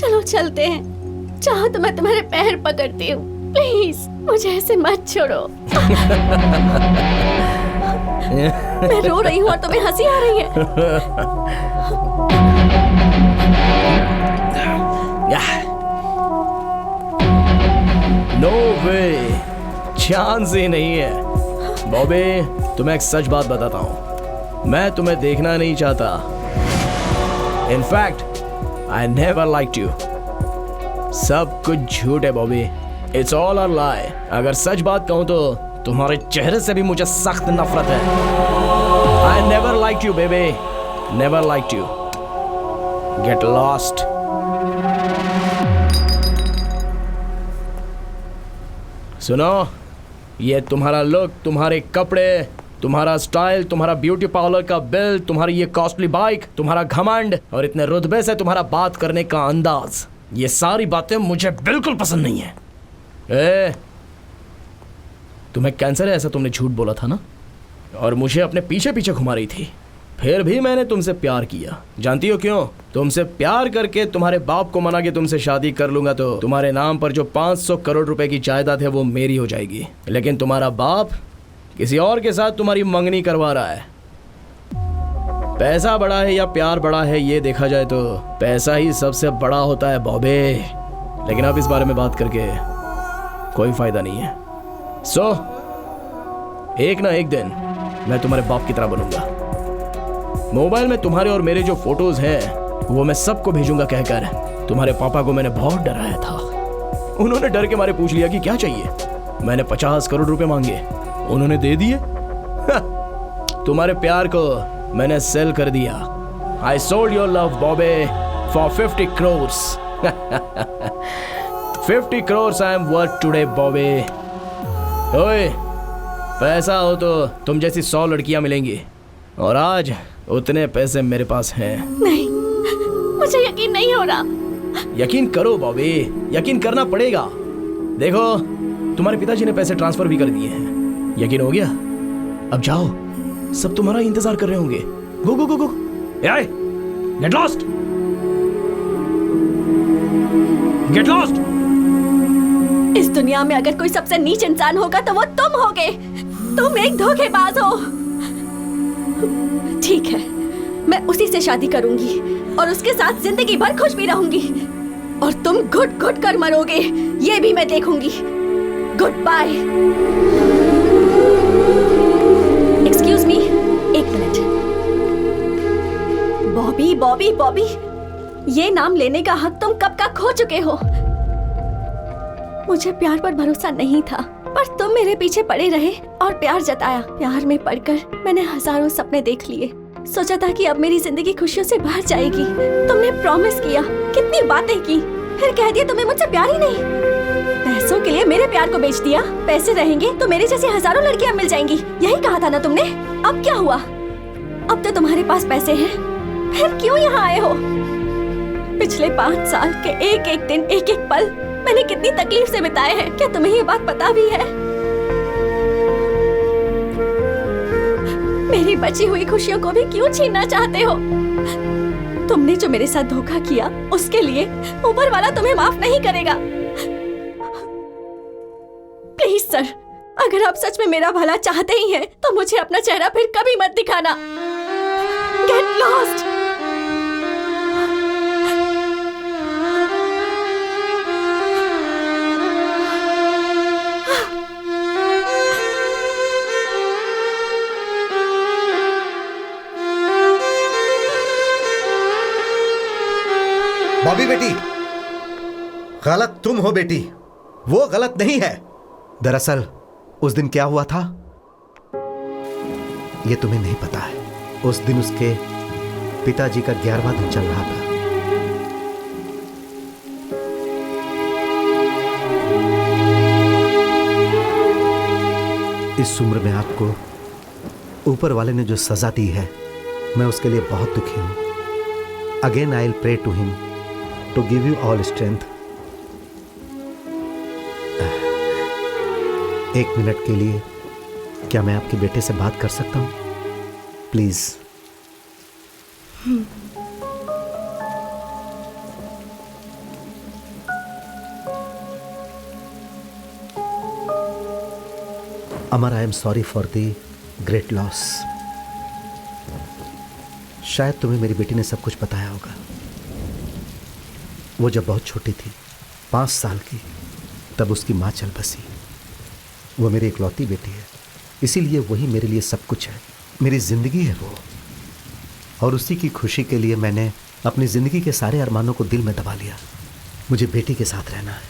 चलो चलते हैं। चाहो तो मैं तुम्हारे पैर पकड़ती हूँ। प्लीज मुझे ऐसे मत छोड़ो। मैं रो रही हूँ और तुम्हें हंसी आ रही है। No way, चांस ही नहीं है। बॉबी, तुम्हें एक सच बात बताता हूँ। मैं तुम्हें देखना नहीं चाहता। In fact I never liked you. सब कुछ झूठ है बॉबी, इट्स ऑल अ लाई। अगर सच बात कहूं तो तुम्हारे चेहरे से भी मुझे सख्त नफरत है। I never liked you baby, never liked you. Get lost. सुनो, ये तुम्हारा लुक, तुम्हारे कपड़े, तुम्हारा स्टाइल, तुम्हारा ब्यूटी पार्लर का बिल, तुम्हारी ये कॉस्टली बाइक, तुम्हारा घमंड और इतने रुतबे से तुम्हारा बात करने का अंदाज, ये सारी बातें मुझे बिल्कुल पसंद नहीं है। तुम्हें कैंसर है ऐसा तुमने झूठ बोला था ना, और मुझे अपने पीछे पीछे घुमा रही थी। फिर भी मैंने तुमसे प्यार किया। जानती हो क्यों? तुमसे प्यार करके तुम्हारे बाप को मना के तुमसे शादी कर लूंगा तो तुम्हारे नाम पर जो 500 करोड़ रुपए की जायदाद है वो मेरी हो जाएगी। लेकिन तुम्हारा बाप किसी और के साथ तुम्हारी मंगनी करवा रहा है। पैसा बड़ा है या प्यार बड़ा है, ये देखा जाए तो पैसा ही सबसे बड़ा होता है बॉबे। लेकिन अब इस बारे में बात करके कोई फायदा नहीं है। सो एक ना एक दिन मैं तुम्हारे बाप की तरह बनूंगा। मोबाइल में तुम्हारे और मेरे जो फोटोज हैं वो मैं सबको भेजूंगा कहकर तुम्हारे पापा को मैंने बहुत डराया था। उन्होंने डर के मारे पूछ लिया कि क्या चाहिए। मैंने 50 करोड़ रुपए मांगे, उन्होंने दे दिए। तुम्हारे प्यार को मैंने सेल कर दिया। I sold your love Bobby for 50 crores। 50 crores I am worth today Bobby. ओए, पैसा हो तो तुम जैसी 100 लड़कियां मिलेंगी, और आज उतने पैसे मेरे पास हैं। नहीं, मुझे यकीन नहीं हो रहा। यकीन करो बॉबी, यकीन करना पड़ेगा। देखो, तुम्हारे पिताजी ने पैसे ट्रांसफर भी कर दिए हैं। यकीन हो गया? अब जाओ, सब तुम्हारा इंतजार कर रहे होंगे। गो गो गो गो, गेट लॉस्ट, गेट लॉस्ट। इस दुनिया में अगर कोई सबसे नीच इंसान होगा तो वो तुम होगे। तुम एक धोखेबाज हो। ठीक है, मैं उसी से शादी करूंगी और उसके साथ जिंदगी भर खुश भी रहूंगी, और तुम घुट घुट कर मरोगे ये भी मैं देखूंगी। Good bye. एक्सक्यूज मी, एक मिनट। बॉबी बॉबी बॉबी, ये नाम लेने का हक तुम कब का खो चुके हो। मुझे प्यार पर भरोसा नहीं था, पर तुम मेरे पीछे पड़े रहे और प्यार जताया। प्यार में पड़कर मैंने हजारों सपने देख लिए। सोचा था कि अब मेरी जिंदगी खुशियों से भर जाएगी। तुमने प्रॉमिस किया, कितनी बातें की, फिर कह दिया तुम्हें मुझसे प्यार ही नहीं। पैसों के लिए मेरे प्यार को बेच दिया। पैसे रहेंगे तो मेरे जैसी हजारों लड़कियां मिल जाएंगी, यही कहा था ना तुमने। अब क्या हुआ? अब तो तुम्हारे पास पैसे हैं, फिर क्यों यहाँ आए हो? पिछले 5 साल के एक एक दिन, एक एक पल मैंने कितनी तकलीफ से बिताए हैं, क्या तुम्हें ये बात पता भी है? मेरी बची हुई खुशियों को भी क्यों छीनना चाहते हो? तुमने जो मेरे साथ धोखा किया उसके लिए ऊपर वाला तुम्हें माफ नहीं करेगा। प्लीज सर, अगर आप सच में मेरा भला चाहते ही हैं तो मुझे अपना चेहरा फिर कभी मत दिखाना। Get lost. बॉबी बेटी, गलत तुम हो बेटी, वो गलत नहीं है। दरअसल उस दिन क्या हुआ था ये तुम्हें नहीं पता है। उस दिन उसके पिताजी का 11वां दिन चल रहा था। इस उम्र में आपको ऊपर वाले ने जो सजा दी है, मैं उसके लिए बहुत दुखी हूं। Again I will pray to him to give you all strength। एक मिनट के लिए क्या मैं आपके बेटे से बात कर सकता हूं please? Amar, I am sorry for the great loss. शायद तुम्हें मेरी बेटी ने सब कुछ बताया होगा। वो जब बहुत छोटी थी, 5 साल की, तब उसकी माँ चल बसी। वो मेरी इकलौती बेटी है, इसीलिए वही मेरे लिए सब कुछ है, मेरी जिंदगी है वो। और उसी की खुशी के लिए मैंने अपनी ज़िंदगी के सारे अरमानों को दिल में दबा लिया। मुझे बेटी के साथ रहना है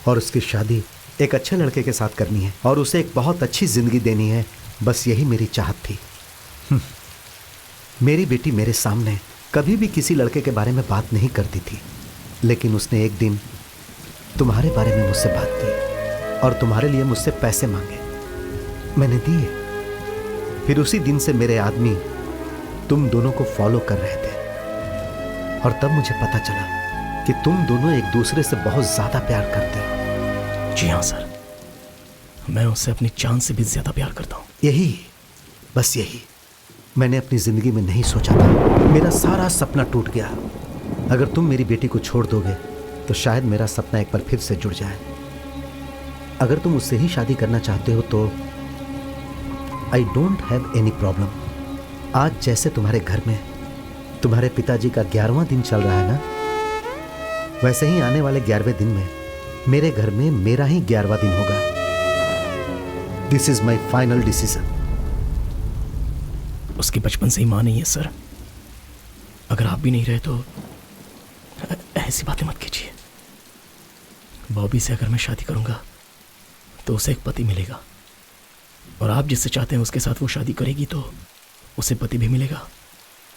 और उसकी शादी एक अच्छे लड़के के साथ करनी है और उसे एक बहुत अच्छी ज़िंदगी देनी है। बस यही मेरी चाहत थी। मेरी बेटी मेरे सामने कभी भी किसी लड़के के बारे में बात नहीं करती थी, लेकिन उसने एक दिन तुम्हारे बारे में मुझसे बात की और तुम्हारे लिए मुझसे पैसे मांगे। मैंने दिए। फिर उसी दिन से मेरे आदमी तुम दोनों को फॉलो कर रहे थे और तब मुझे पता चला कि तुम दोनों एक दूसरे से बहुत ज्यादा प्यार करते हो। जी हाँ सर, मैं उससे अपनी जान से भी ज्यादा प्यार करता हूँ। यही, बस यही मैंने अपनी जिंदगी में नहीं सोचा था। मेरा सारा सपना टूट गया। अगर तुम मेरी बेटी को छोड़ दोगे तो शायद मेरा सपना एक बार फिर से जुड़ जाए। अगर तुम उससे ही शादी करना चाहते हो तो I don't have any problem. आज जैसे तुम्हारे घर में तुम्हारे पिताजी का 11वां दिन चल रहा है ना, वैसे ही आने वाले 11वें दिन में मेरे घर में मेरा ही 11वां दिन होगा। This is my final decision. उसकी बचपन से ही मां नहीं है सर। अगर आप भी नहीं रहे तो ऐसी बातें मत कीजिए। बॉबी से अगर मैं शादी करूंगा तो उसे एक पति मिलेगा, और आप जिससे चाहते हैं उसके साथ वो शादी करेगी तो उसे पति भी मिलेगा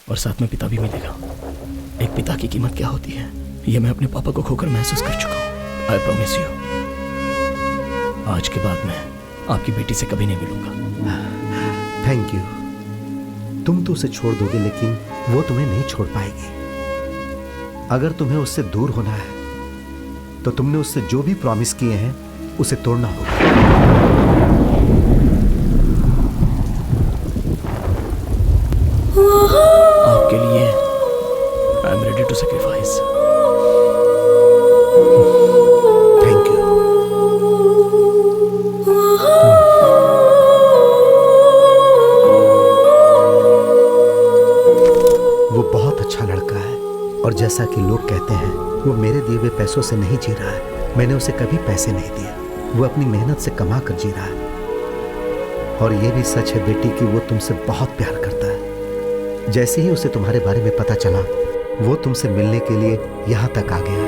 और साथ में पिता भी मिलेगा। एक पिता की कीमत क्या होती है ये मैं अपने पापा को खोकर महसूस कर चुका हूँ। आई प्रॉमिस यू, आज के बाद मैं आपकी बेटी से कभी नहीं मिलूंगा। Thank you. तुम तो उसे छोड़ दोगे लेकिन वो तुम्हें नहीं छोड़ पाएगी। अगर तुम्हें उससे दूर होना है तो तुमने उससे जो भी प्रॉमिस किए हैं उसे तोड़ना होगा। आपके लिए I am ready to sacrifice. Thank you. वो बहुत अच्छा लड़का है और जैसा कि लोग कहते हैं वो मेरे दिए हुए पैसों से नहीं जी रहा है। मैंने उसे कभी पैसे नहीं दिए। वो अपनी मेहनत से कमा कर जी रहा है। और ये भी सच है बेटी कि वो तुमसे बहुत प्यार करता है। जैसे ही उसे तुम्हारे बारे में पता चला वो तुमसे मिलने के लिए यहाँ तक आ गया।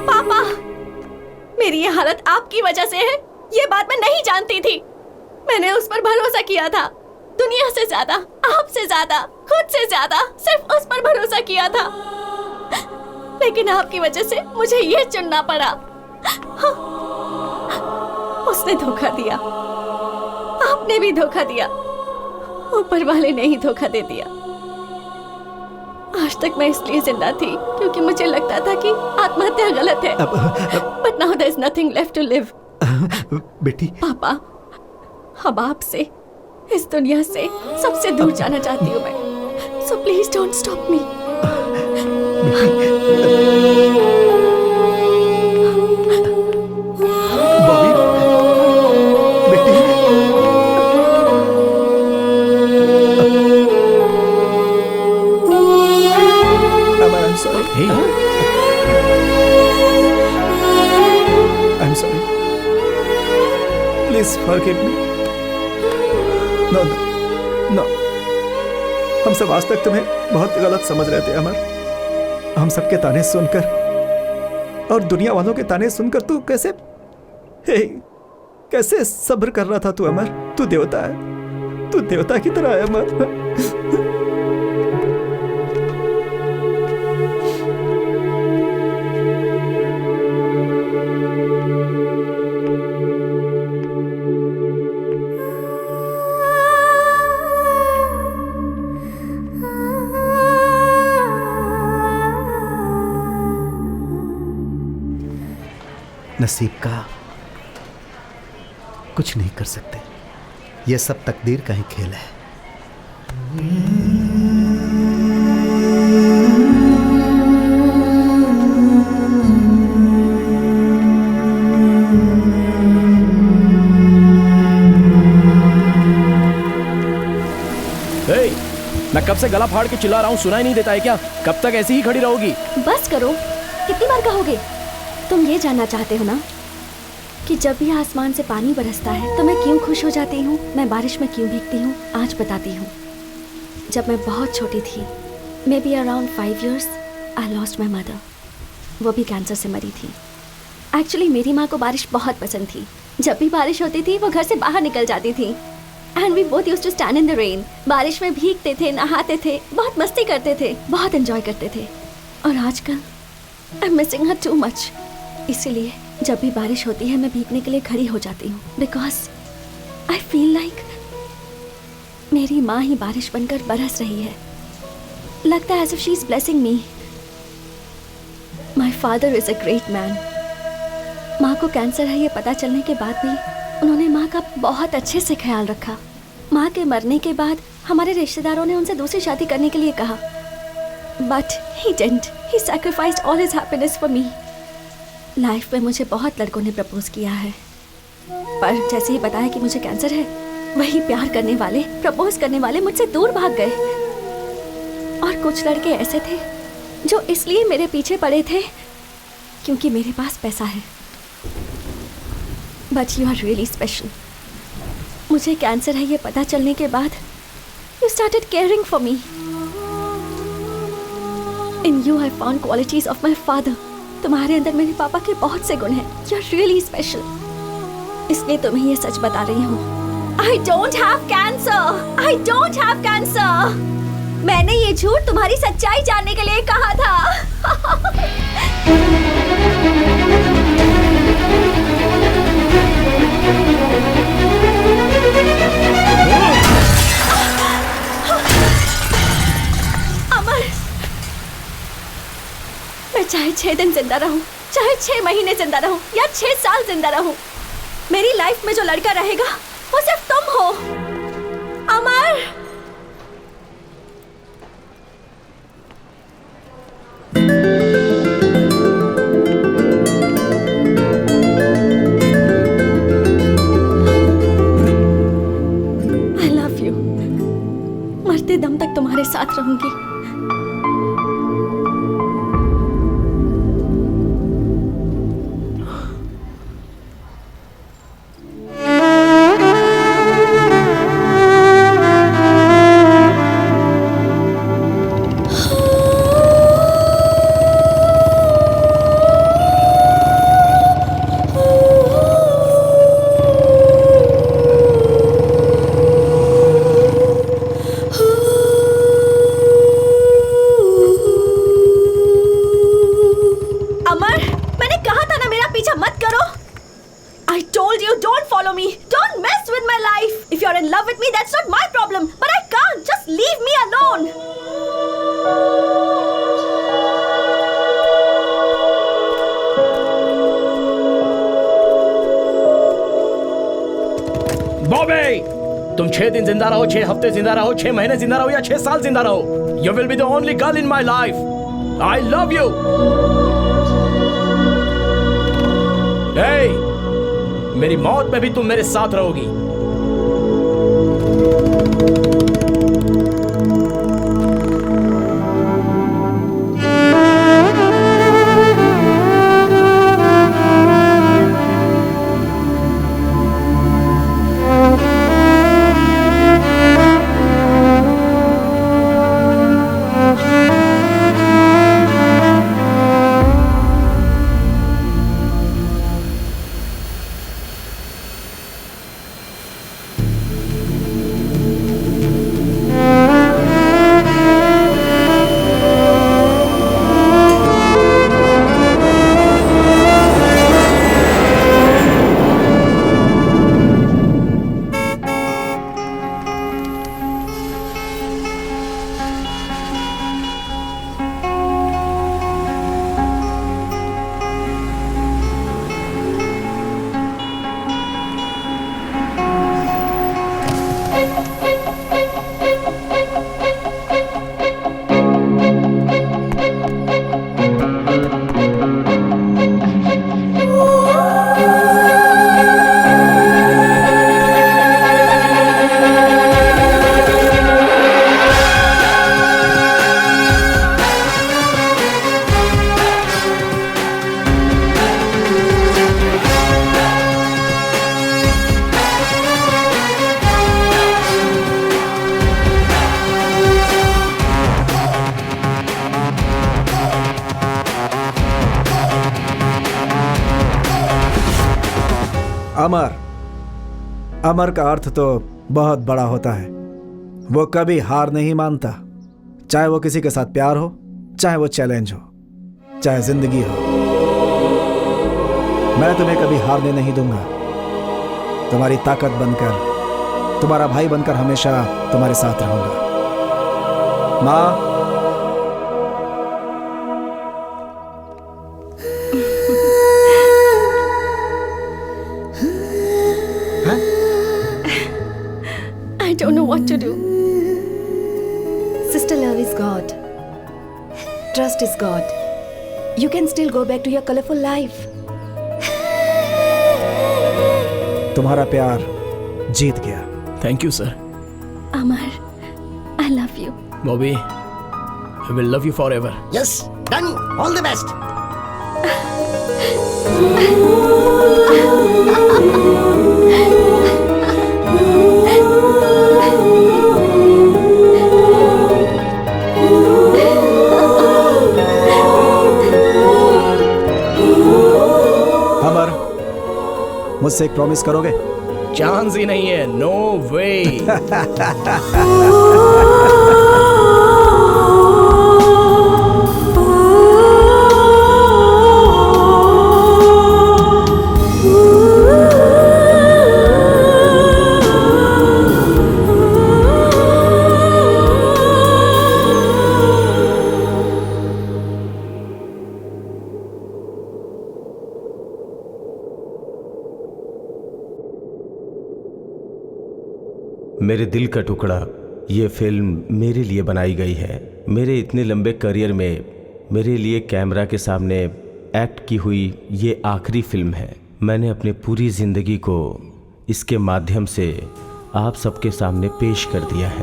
पापा, मेरी ये हालत आपकी वजह से है। ये बात मैं नहीं जानती थी। मैंने उस पर भरोसा किया था, दुनिया से ज्यादा, आपसे ज्यादा, खुद से ज्यादा, सिर्फ उस पर भरोसा किया था। लेकिन आपकी वजह से मुझे ये चुनना पड़ा। उसने धोखा दिया, आपने भी धोखा दिया, ऊपर वाले ने ही धोखा दे दिया। आज तक मैं इसलिए जिंदा थी क्योंकि मुझे लगता था कि आत्महत्या गलत है। But now there is nothing left to live. बेटी, पापा, अब आपसे, इस दुनिया से सबसे दूर जाना चाहती हूँ मैं। So please don't stop me. I'm sorry. Please forgive me. No, no, no. हम सब आज तक तुम्हें बहुत गलत समझ रहे थे अमर। हम सबके ताने सुनकर और दुनिया वालों के ताने सुनकर तू कैसे सब्र कर रहा था तू अमर। तू देवता है, तू देवता की तरह है अमर। नसीब का कुछ नहीं कर सकते। यह सब तकदीर का ही खेल है। मैं कब से गला फाड़ के चिल्ला रहा हूँ, सुनाई नहीं देता है क्या? कब तक ऐसी ही खड़ी रहोगी? बस करो, कितनी बार कहोगे? तुम ये जानना चाहते हो ना कि जब भी आसमान से पानी बरसता है तो मैं क्यों खुश हो जाती हूँ, मैं बारिश में क्यों भीगती हूँ? आज बताती हूँ। जब मैं बहुत छोटी थी, may be around 5 years, I lost my mother. वो भी कैंसर से मरी थी। एक्चुअली मेरी माँ को बारिश बहुत पसंद थी। जब भी बारिश होती थी वो घर से बाहर निकल जाती थी। And we both used to stand in the rain. बारिश में भीगते थे, नहाते थे, बहुत मस्ती करते थे, बहुत एंजॉय करते थे। और आजकल I am missing her too much. इसीलिए जब भी बारिश होती है मैं भीगने के लिए खड़ी हो जाती हूँ, बिकॉज आई फील लाइक मेरी माँ ही बारिश बनकर बरस रही है। लगता है as if she is blessing me. My father is a great man. माँ को कैंसर है ये पता चलने के बाद भी उन्होंने माँ का बहुत अच्छे से ख्याल रखा। माँ के मरने के बाद हमारे रिश्तेदारों ने उनसे दूसरी शादी करने के लिए कहा, but he didn't. He sacrificed all his happiness for me. Life में मुझे बहुत लड़कों ने प्रपोज किया है, पर जैसे ही बताया कि मुझे कैंसर है, वही प्यार करने वाले, प्रपोज करने वाले मुझसे दूर भाग गए। और कुछ लड़के ऐसे थे जो इसलिए मेरे पीछे पड़े थे क्योंकि मेरे पास पैसा है। But you are really special. मुझे कैंसर है ये पता चलने के बाद you started caring for me. In you I found qualities of my father. तुम्हारे अंदर मेरे पापा के बहुत से गुण हैं। You are really special. इसलिए तुम्हें ये सच बता रही हूँ। I don't have cancer. I don't have cancer. मैंने ये झूठ तुम्हारी सच्चाई जानने के लिए कहा था। अमर, मैं चाहे 6 दिन जिंदा रहूं, चाहे 6 महीने जिंदा रहूं या 6 साल जिंदा रहूं, मेरी लाइफ में जो लड़का रहेगा वो सिर्फ तुम हो, अमर। I love you। मरते दम तक तुम्हारे साथ रहूंगी। तुम 6 दिन जिंदा रहो, 6 हफ्ते जिंदा रहो, 6 महीने जिंदा रहो या 6 साल जिंदा रहो, you will be the only girl in my life. I love you. मेरी मौत में भी तुम मेरे साथ रहोगी। अमर, अमर का अर्थ तो बहुत बड़ा होता है। वो कभी हार नहीं मानता, चाहे वो किसी के साथ प्यार हो, चाहे वो चैलेंज हो, चाहे जिंदगी हो। मैं तुम्हें कभी हारने नहीं दूंगा। तुम्हारी ताकत बनकर, तुम्हारा भाई बनकर हमेशा तुम्हारे साथ रहूंगा। माँ, I don't know what to do. Sister, love is God. Trust is God. You can still go back to your colorful life. तुम्हारा प्यार जीत गया। Thank you sir. Amar, I love you. Bobby, I will love you forever. Yes, done. All the best. अमर, मुझसे एक promise करोगे? Chance ही नहीं है, no वे। मेरे दिल का टुकड़ा, ये फिल्म मेरे लिए बनाई गई है। मेरे इतने लंबे करियर में मेरे लिए कैमरा के सामने एक्ट की हुई ये आखिरी फिल्म है। मैंने अपने पूरी ज़िंदगी को इसके माध्यम से आप सबके सामने पेश कर दिया है।